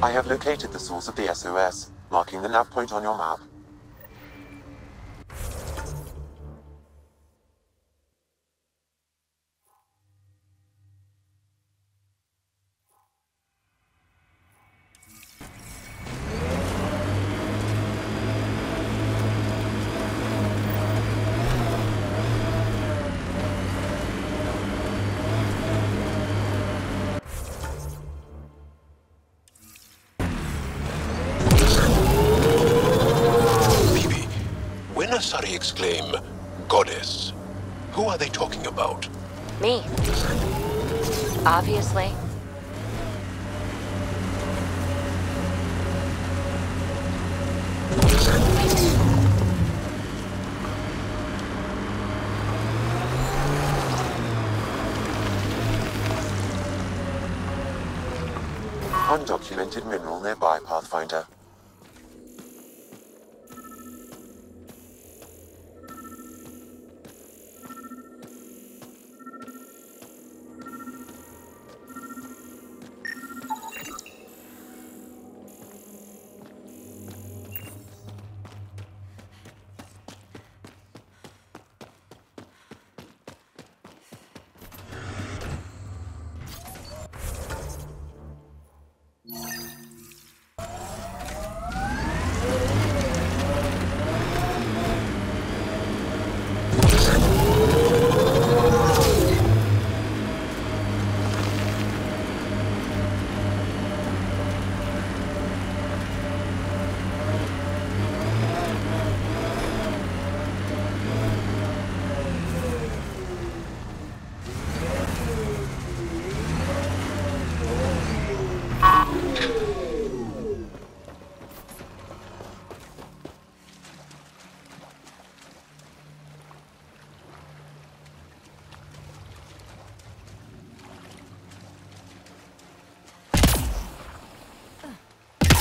[SPEAKER 5] I have located the source of the SOS, marking the nav point on your map.
[SPEAKER 14] Sorry, exclaim, Goddess. Who are they talking about?
[SPEAKER 12] Me. Obviously.
[SPEAKER 5] Undocumented mineral nearby, Pathfinder.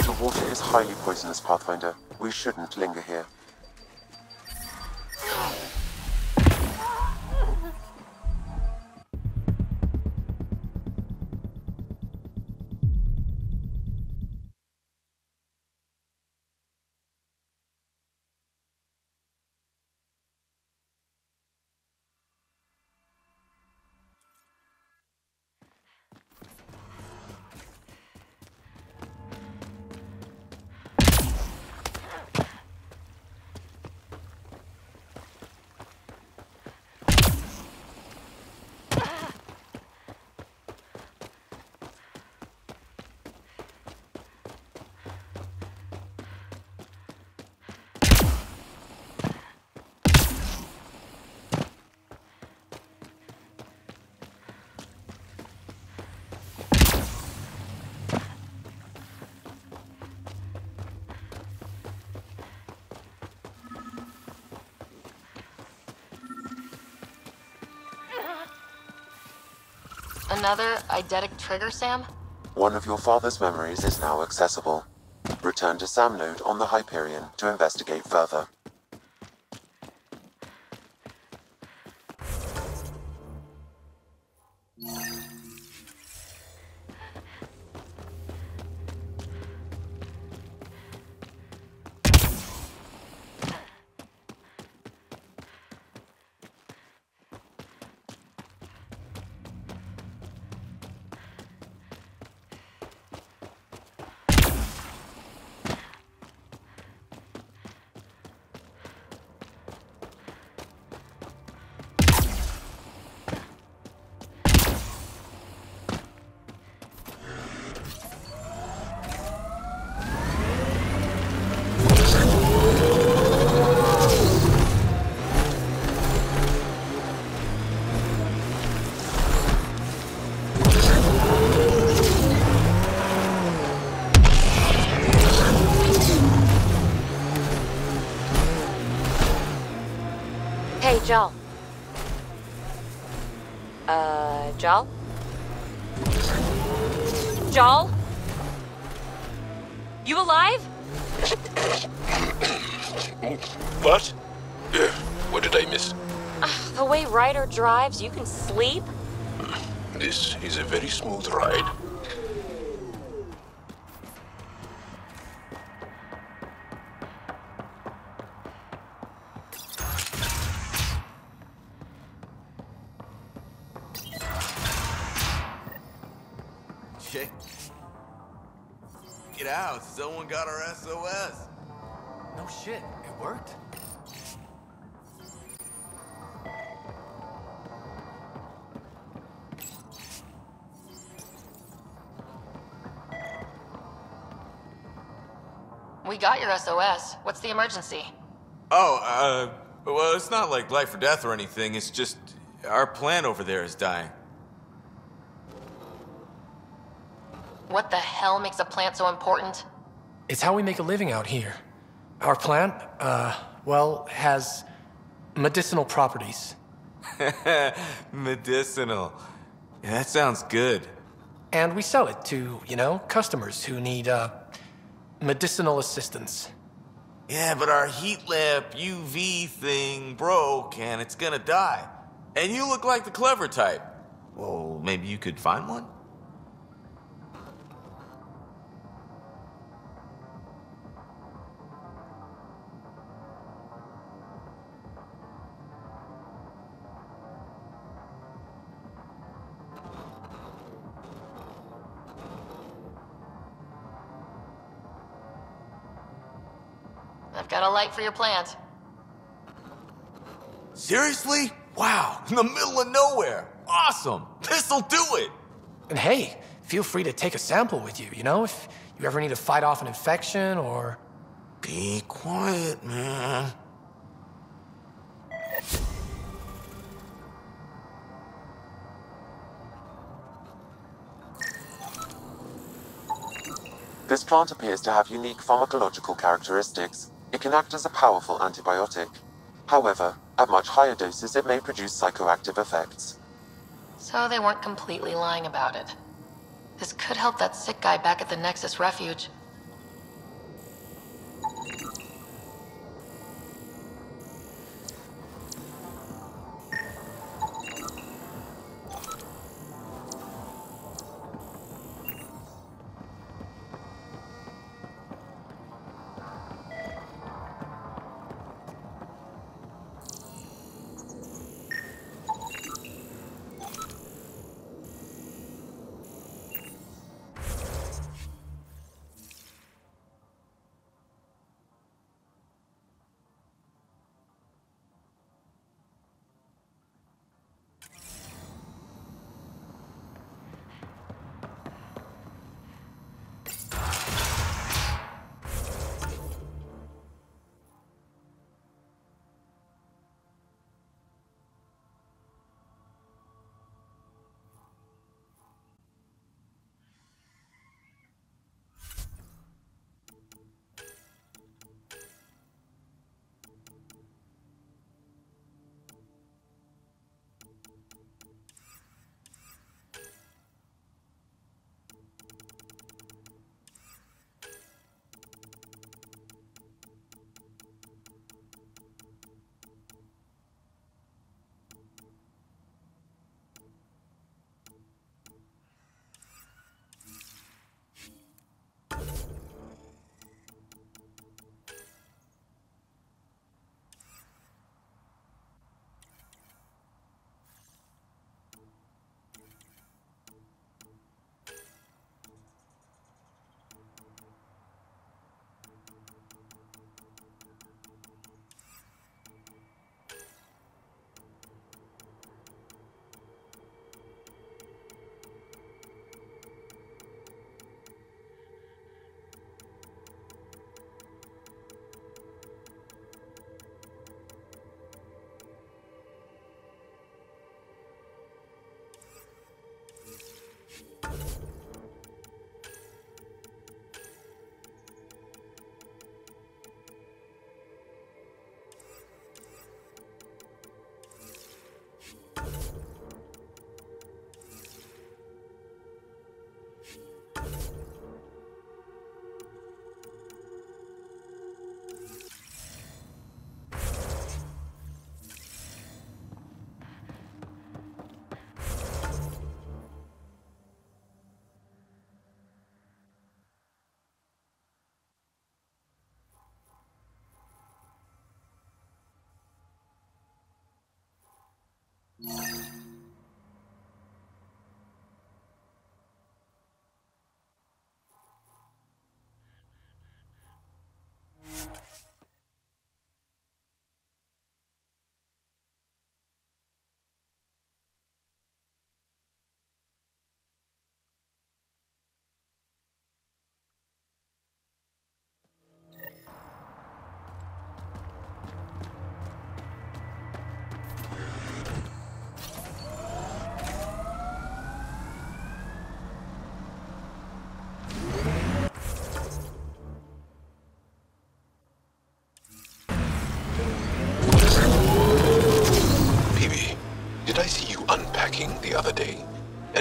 [SPEAKER 5] The water is highly poisonous, Pathfinder. We shouldn't linger here.
[SPEAKER 2] Another eidetic trigger, Sam?
[SPEAKER 5] One of your father's memories is now accessible. Return to Sam Node on the Hyperion to investigate further.
[SPEAKER 12] Hey, Jal. Jal? Jal? You alive?
[SPEAKER 14] What? What did I miss?
[SPEAKER 12] The way Ryder drives, you can sleep?
[SPEAKER 14] This is a very smooth ride.
[SPEAKER 1] Shit. Get out. Someone got our SOS.
[SPEAKER 10] No shit. It worked?
[SPEAKER 2] We got your SOS. What's the emergency?
[SPEAKER 1] Oh, well, it's not like life or death or anything. It's just our plant over there is dying.
[SPEAKER 2] What the hell makes a plant so important?
[SPEAKER 10] It's how we make a living out here. Our plant, well, has medicinal properties.
[SPEAKER 1] Medicinal. Yeah, that sounds good.
[SPEAKER 10] And we sell it to, customers who need, medicinal assistance.
[SPEAKER 1] Yeah, but our heat lamp UV thing broke and it's gonna die. And you look like the clever type. Well, maybe you could find one?
[SPEAKER 2] I've got a light for your plant.
[SPEAKER 1] Seriously? Wow, in the middle of nowhere. Awesome. This'll do it.
[SPEAKER 10] And hey, feel free to take a sample with you, if you ever need to fight off an infection or...
[SPEAKER 1] Be quiet, man.
[SPEAKER 5] This plant appears to have unique pharmacological characteristics. It can act as a powerful antibiotic. However, at much higher doses it may produce psychoactive effects.
[SPEAKER 2] So they weren't completely lying about it. This could help that sick guy back at the Nexus Refuge.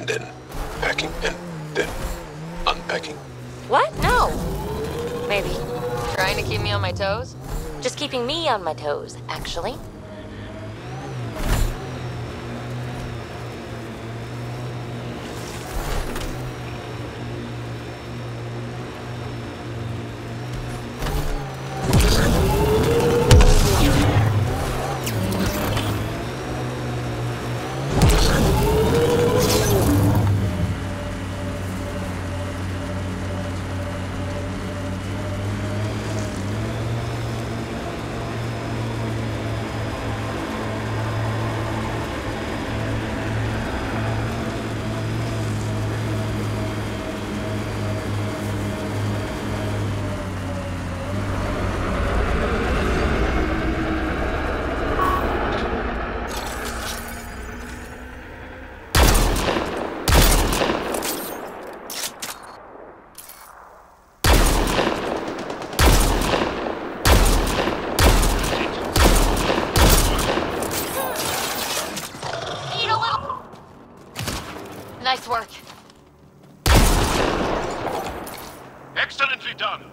[SPEAKER 14] and then packing, and then unpacking?
[SPEAKER 12] What? No. Maybe. Trying to keep me on my toes? Just keeping me on my toes, actually.
[SPEAKER 2] Nice work.
[SPEAKER 3] Excellently done.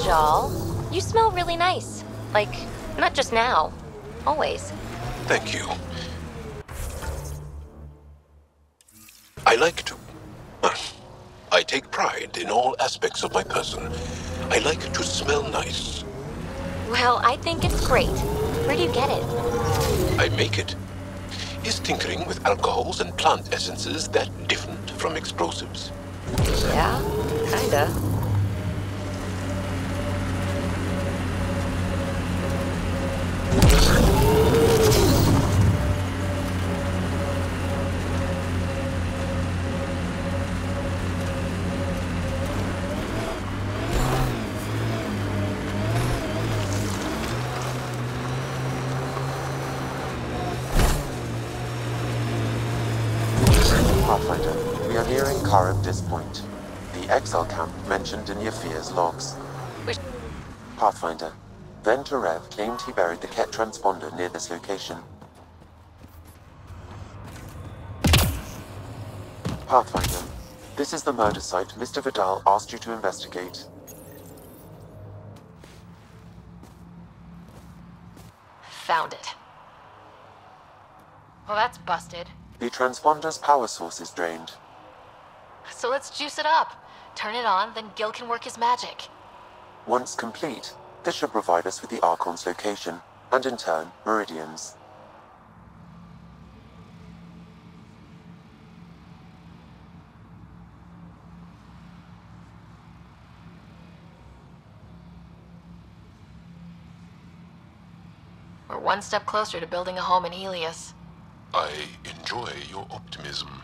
[SPEAKER 12] Y'all, you smell really nice. Like, not just now. Always.
[SPEAKER 14] Thank you. I like to... I take pride in all aspects of my person. I like to smell nice.
[SPEAKER 12] Well, I think it's great. Where do you get it?
[SPEAKER 14] I make it. Is tinkering with alcohols and plant essences that different from explosives?
[SPEAKER 12] Yeah, kinda.
[SPEAKER 5] Pathfinder, we are nearing Karavdis Point, the exile camp mentioned in Yafir's logs. Pathfinder. Then Terev claimed he buried the Ket transponder near this location. Pathfinder. This is the murder site Mr. Vidal asked you to investigate.
[SPEAKER 2] Found it. Well, that's busted.
[SPEAKER 5] The transponder's power source is drained.
[SPEAKER 2] So let's juice it up. Turn it on, then Gil can work his magic.
[SPEAKER 5] Once complete, this should provide us with the Archon's location, and in turn, Meridian's.
[SPEAKER 2] We're one step closer to building a home in Helios.
[SPEAKER 14] I enjoy your optimism.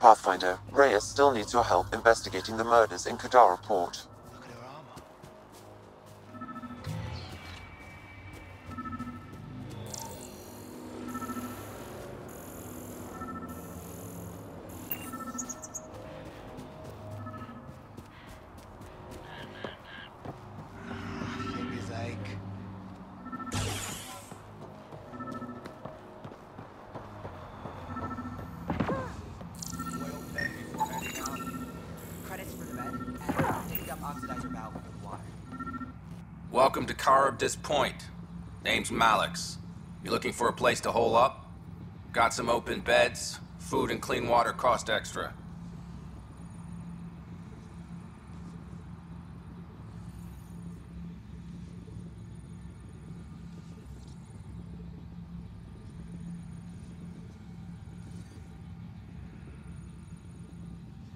[SPEAKER 5] Pathfinder, Reyes still needs your help investigating the murders in Kadara Port.
[SPEAKER 21] Welcome to Charybdis Point. Name's Malix. You looking for a place to hole up? Got some open beds. Food and clean water cost extra.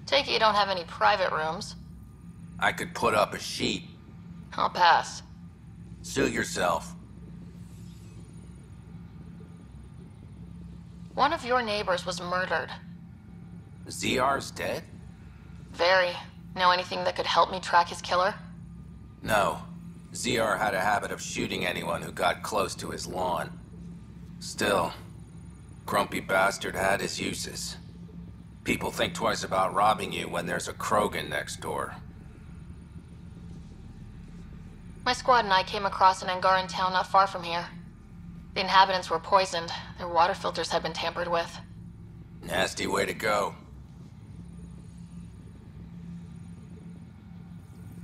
[SPEAKER 2] Take it you don't have any private rooms.
[SPEAKER 21] I could put up a sheet.
[SPEAKER 2] I'll pass.
[SPEAKER 21] Suit yourself.
[SPEAKER 2] One of your neighbors was murdered.
[SPEAKER 21] ZR's dead?
[SPEAKER 2] Very. Know anything that could help me track his killer?
[SPEAKER 21] No. ZR had a habit of shooting anyone who got close to his lawn. Still, grumpy bastard had his uses. People think twice about robbing you when there's a Krogan next door.
[SPEAKER 2] My squad and I came across an Angaran town not far from here. The inhabitants were poisoned. Their water filters had been tampered with.
[SPEAKER 21] Nasty way to go.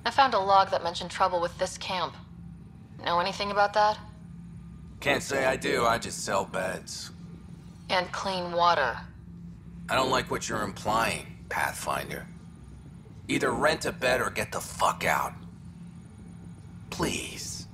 [SPEAKER 2] I found a log that mentioned trouble with this camp. Know anything about that?
[SPEAKER 21] Can't say I do, I just sell beds.
[SPEAKER 2] And clean water.
[SPEAKER 21] I don't like what you're implying, Pathfinder. Either rent a bed or get the fuck out. Please.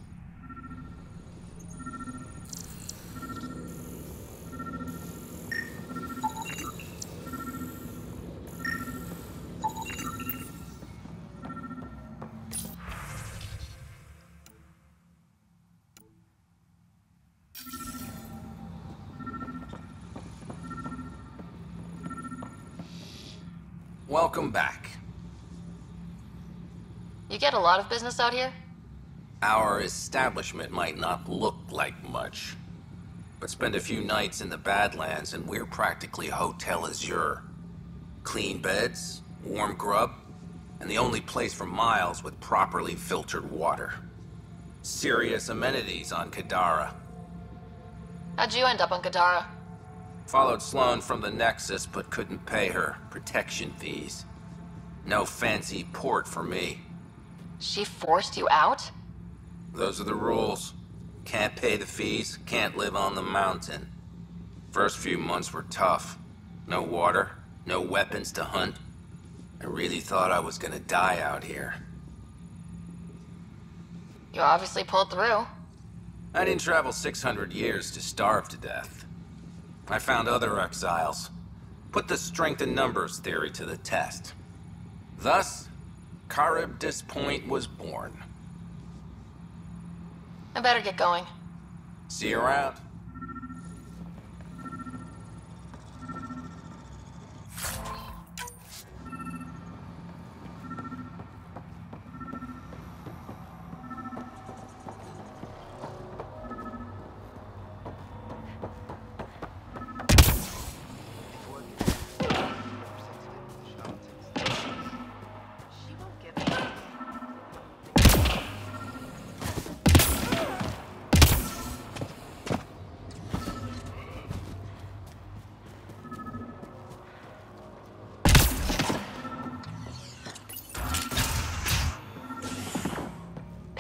[SPEAKER 21] Welcome back.
[SPEAKER 2] You get a lot of business out here?
[SPEAKER 21] Our establishment might not look like much, but spend a few nights in the Badlands and we're practically Hotel Azure. Clean beds, warm grub, and the only place for miles with properly filtered water. Serious amenities on Kadara.
[SPEAKER 2] How'd you end up on Kadara?
[SPEAKER 21] Followed Sloan from the Nexus, but couldn't pay her protection fees. No fancy port for me.
[SPEAKER 2] She forced you out?
[SPEAKER 21] Those are the rules. Can't pay the fees, can't live on the mountain. First few months were tough. No water, no weapons to hunt. I really thought I was gonna die out here.
[SPEAKER 2] You obviously pulled through.
[SPEAKER 21] I didn't travel 600 years to starve to death. I found other exiles. Put the strength in numbers theory to the test. Thus, Charybdis Point was born.
[SPEAKER 2] I better get going.
[SPEAKER 21] See you around.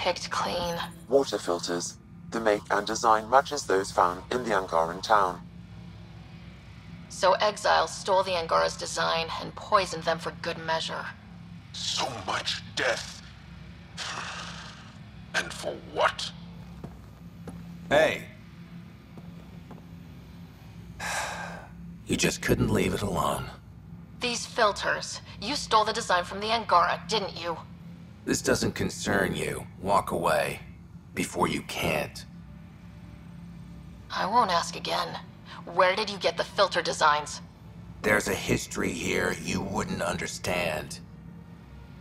[SPEAKER 2] picked clean.
[SPEAKER 5] Water filters. The make and design matches those found in the Angaran town.
[SPEAKER 2] So exiles stole the Angara's design and poisoned them for good measure.
[SPEAKER 14] So much death. And for what?
[SPEAKER 21] Hey. You just couldn't leave it alone.
[SPEAKER 2] These filters. You stole the design from the Angara, didn't you?
[SPEAKER 21] This doesn't concern you. Walk away. Before you can't.
[SPEAKER 2] I won't ask again. Where did you get the filter designs?
[SPEAKER 21] There's a history here you wouldn't understand.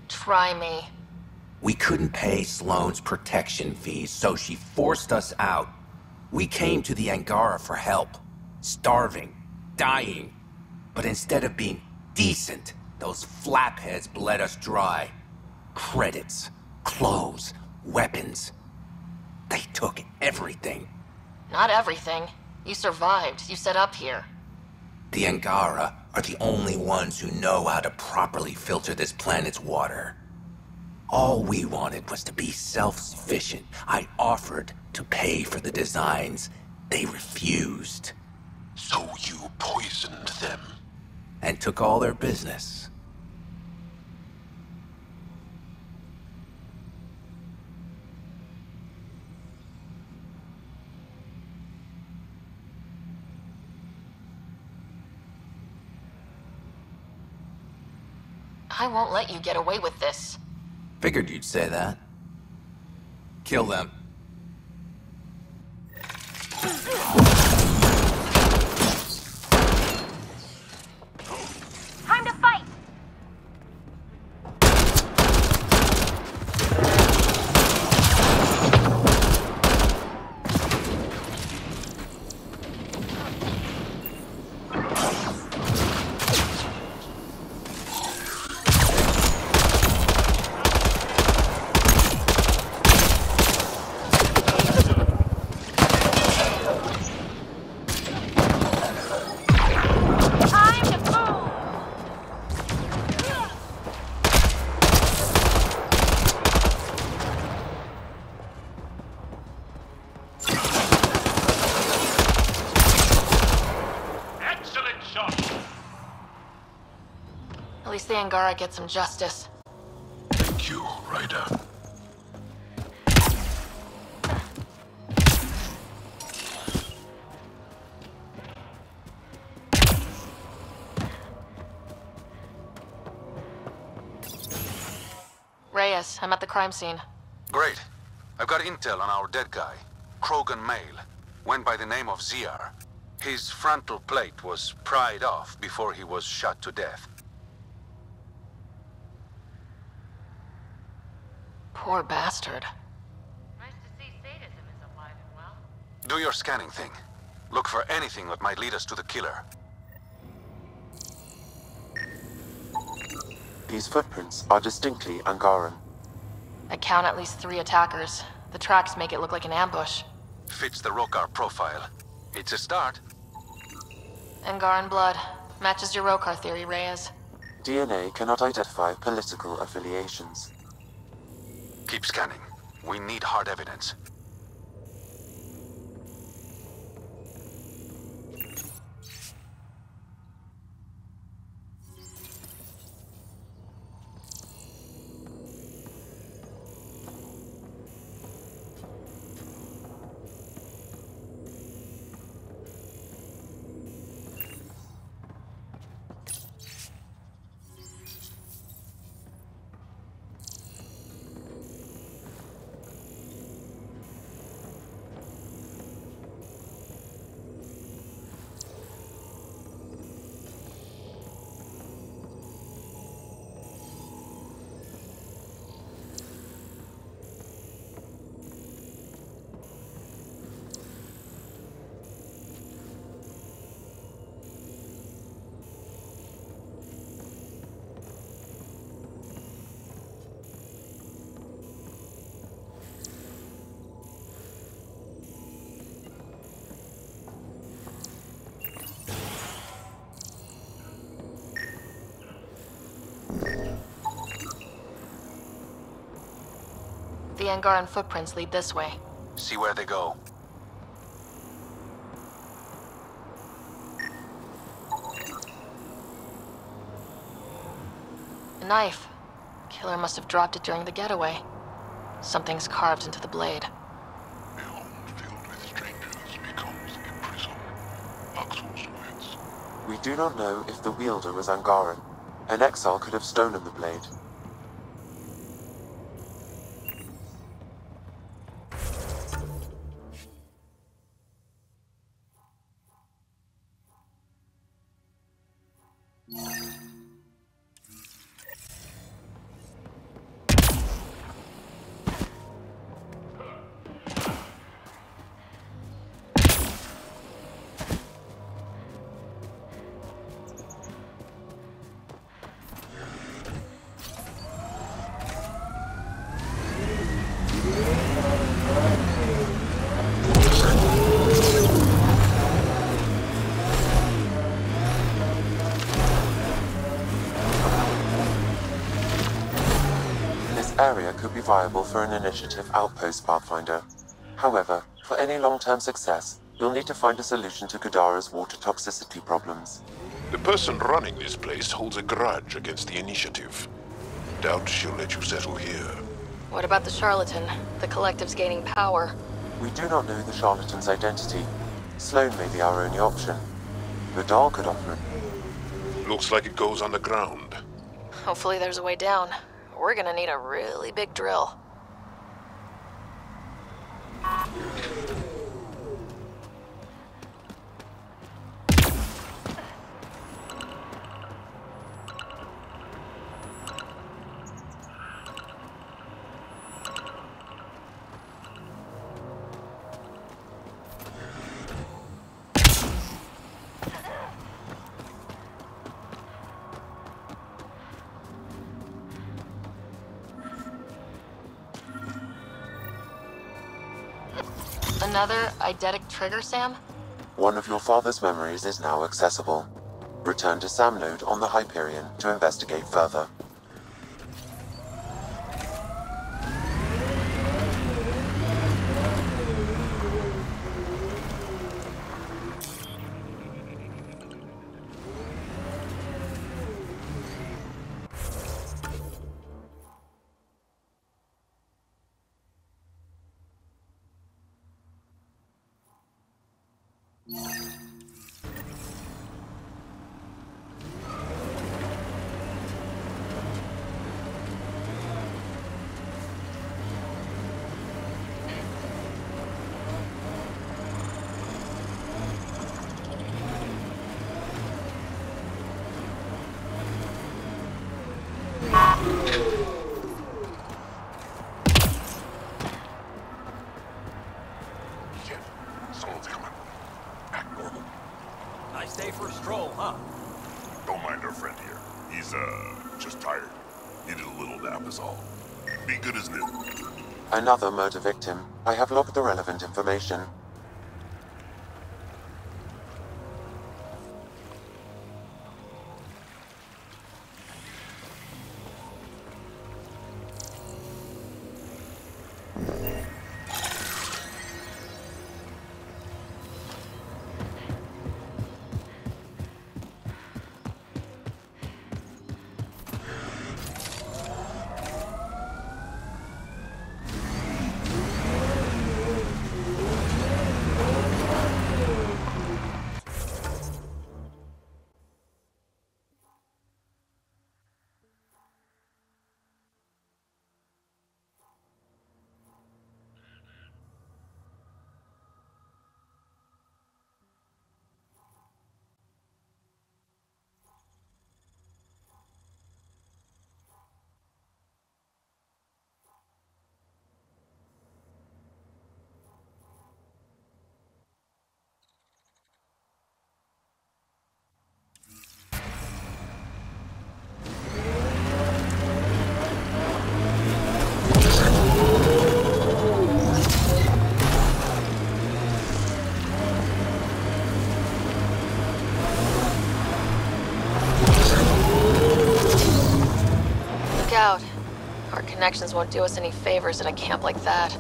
[SPEAKER 2] Try me.
[SPEAKER 21] We couldn't pay Sloane's protection fees, so she forced us out. We came to the Angara for help. Starving. Dying. But instead of being decent, those flapheads bled us dry. Credits. Clothes. Weapons. They took everything.
[SPEAKER 2] Not everything. You survived. You set up here.
[SPEAKER 21] The Angara are the only ones who know how to properly filter this planet's water. All we wanted was to be self-sufficient. I offered to pay for the designs. They refused.
[SPEAKER 14] So you poisoned them?
[SPEAKER 21] And took all their business.
[SPEAKER 2] I won't let you get away with this.
[SPEAKER 21] Figured you'd say that. Kill them.
[SPEAKER 17] Time to fight!
[SPEAKER 2] At least the Angara get some justice.
[SPEAKER 14] Thank you, Ryder.
[SPEAKER 2] Reyes, I'm at the crime scene.
[SPEAKER 6] Great. I've got intel on our dead guy. Krogan male. Went by the name of Ziar. His frontal plate was pried off before he was shot to death.
[SPEAKER 2] Poor bastard.
[SPEAKER 6] Do your scanning thing. Look for anything that might lead us to the killer.
[SPEAKER 5] These footprints are distinctly Angaran.
[SPEAKER 2] I count at least 3 attackers. The tracks make it look like an ambush.
[SPEAKER 6] Fits the Rokar profile. It's a start.
[SPEAKER 2] Angaran blood. Matches your Rokar theory, Reyes.
[SPEAKER 5] DNA cannot identify political affiliations.
[SPEAKER 6] Keep scanning. We need hard evidence.
[SPEAKER 2] the Angaran footprints lead this way.
[SPEAKER 6] See where they go.
[SPEAKER 2] A knife. Killer must have dropped it during the getaway. Something's carved into the blade.
[SPEAKER 5] We do not know if the wielder was Angaran. An exile could have stolen the blade. Area could be viable for an initiative outpost, Pathfinder. However, for any long-term success, you'll need to find a solution to Kadara's water toxicity problems.
[SPEAKER 14] The person running this place holds a grudge against the initiative. Doubt she'll let you settle here.
[SPEAKER 2] What about the charlatan? The collective's gaining power.
[SPEAKER 5] We do not know the charlatan's identity. Sloan may be our only option. Vidal could offer it.
[SPEAKER 14] Looks like it goes underground.
[SPEAKER 2] Hopefully there's a way down. We're gonna need a really big drill. Another eidetic trigger, Sam?
[SPEAKER 5] One of your father's memories is now accessible. Return to Sam Node on the Hyperion to investigate further.
[SPEAKER 14] Someone's coming. Act normal.
[SPEAKER 10] Nice day for a stroll, huh?
[SPEAKER 3] Don't mind our friend here. He's, just tired. Needed a little nap is all. Be good as new.
[SPEAKER 5] Another murder victim. I have logged the relevant information.
[SPEAKER 2] connections won't do us any favors in a camp like that.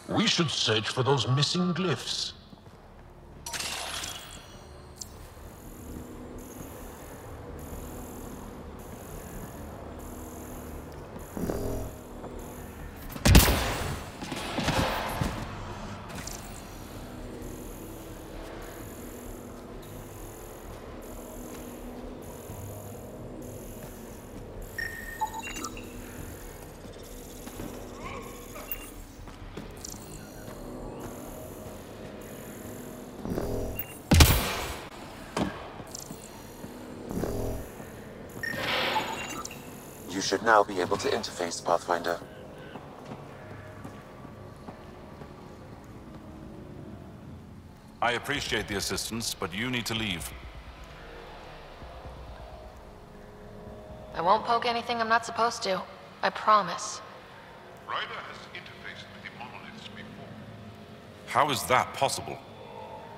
[SPEAKER 9] We should search for those missing glyphs.
[SPEAKER 5] You should now be able to interface, Pathfinder.
[SPEAKER 11] I appreciate the assistance, but you need to leave.
[SPEAKER 2] I won't poke anything I'm not supposed to. I promise.
[SPEAKER 3] Ryder has interfaced with the monoliths before.
[SPEAKER 11] How is that possible?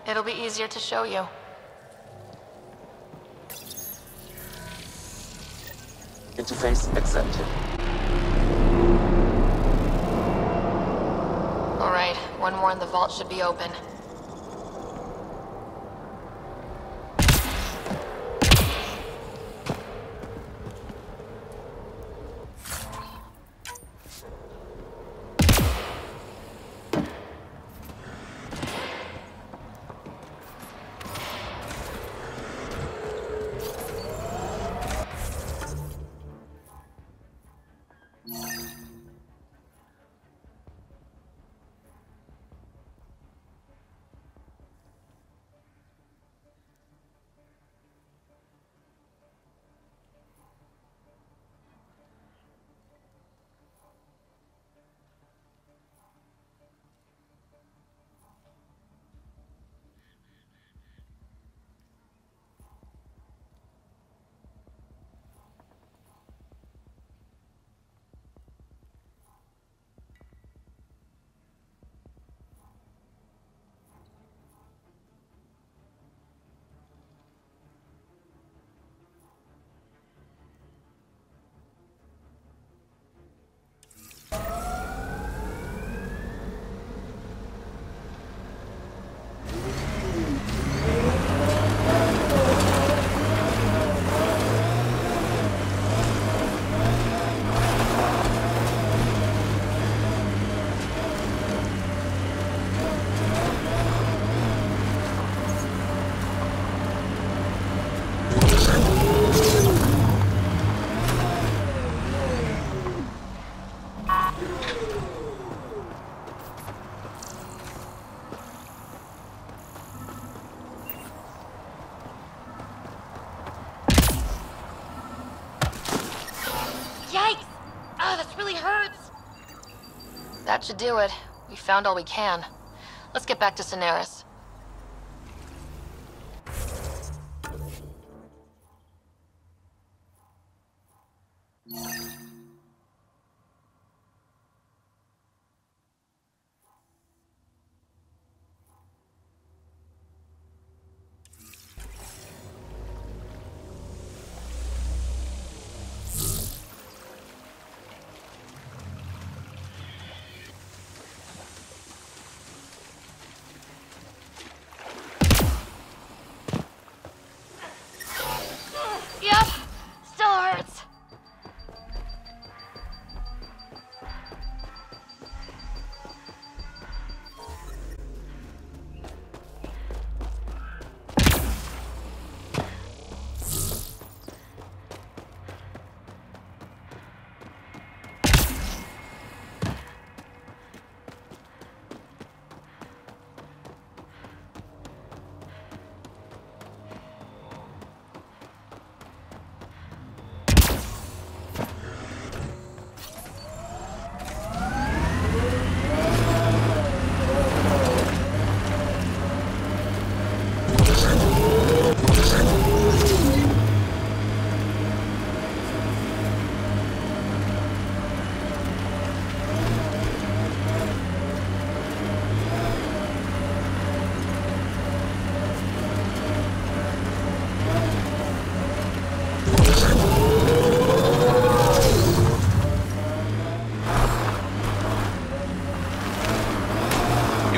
[SPEAKER 2] It'll be easier to show you.
[SPEAKER 5] Interface accepted.
[SPEAKER 2] All right, one more and the vault should be open. That should do it. We found all we can. Let's get back to Cineris. Yep, still hurts.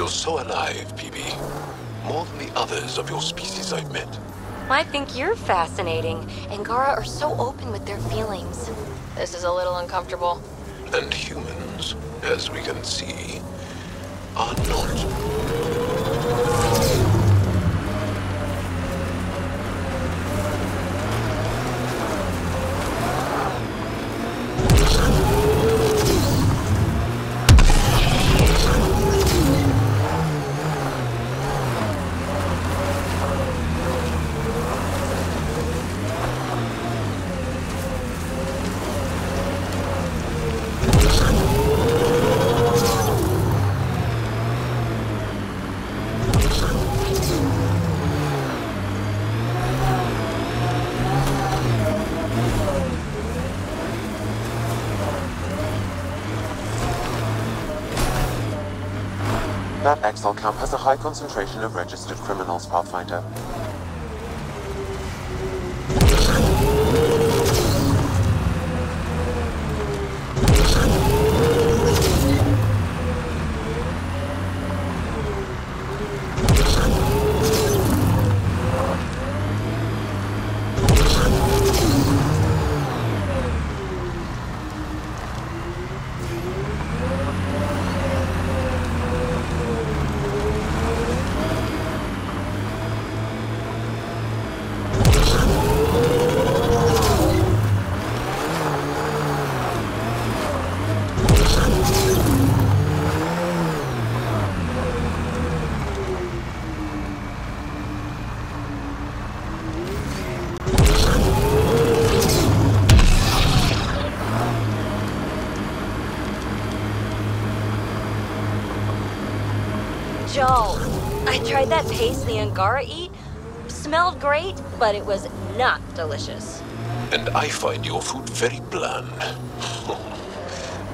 [SPEAKER 14] So alive, PB. More than the others of your species I've met.
[SPEAKER 12] I think you're fascinating. Angara are so open with their feelings.
[SPEAKER 2] This is a little uncomfortable.
[SPEAKER 14] And humans, as we can see, are not.
[SPEAKER 5] That exile camp has a high concentration of registered criminals, Pathfinder.
[SPEAKER 12] Joel, I tried that paste the Angara eat. Smelled great, but it was not delicious.
[SPEAKER 14] And I find your food very bland.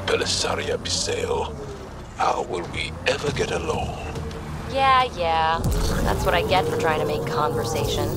[SPEAKER 14] Belisaria Biseo, how will we ever get along?
[SPEAKER 12] Yeah. That's what I get for trying to make conversation.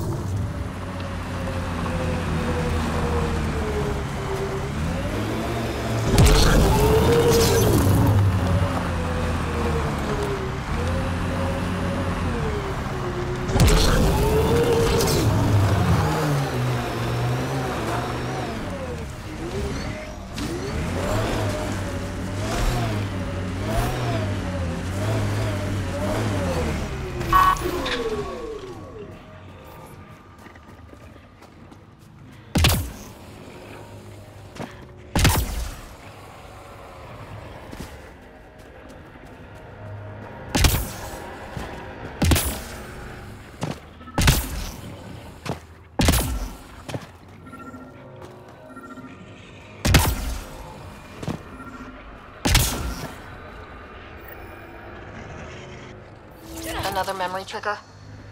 [SPEAKER 2] Another memory trigger?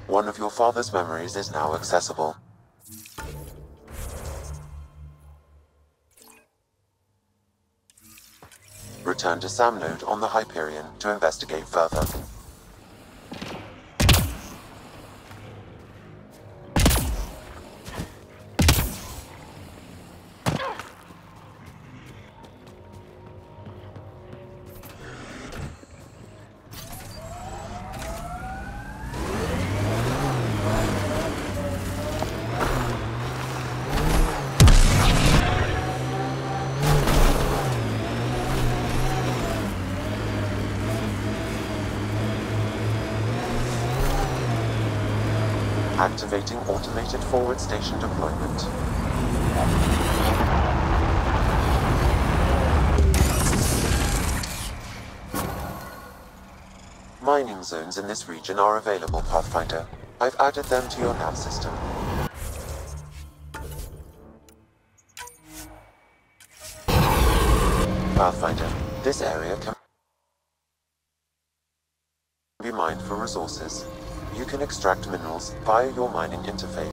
[SPEAKER 5] One of your father's memories is now accessible. Return to Sam Node on the Hyperion to investigate further. Activating automated forward station deployment. Mining zones in this region are available, Pathfinder. I've added them to your nav system. Pathfinder, this area can be mined for resources. You can extract minerals via your mining interface.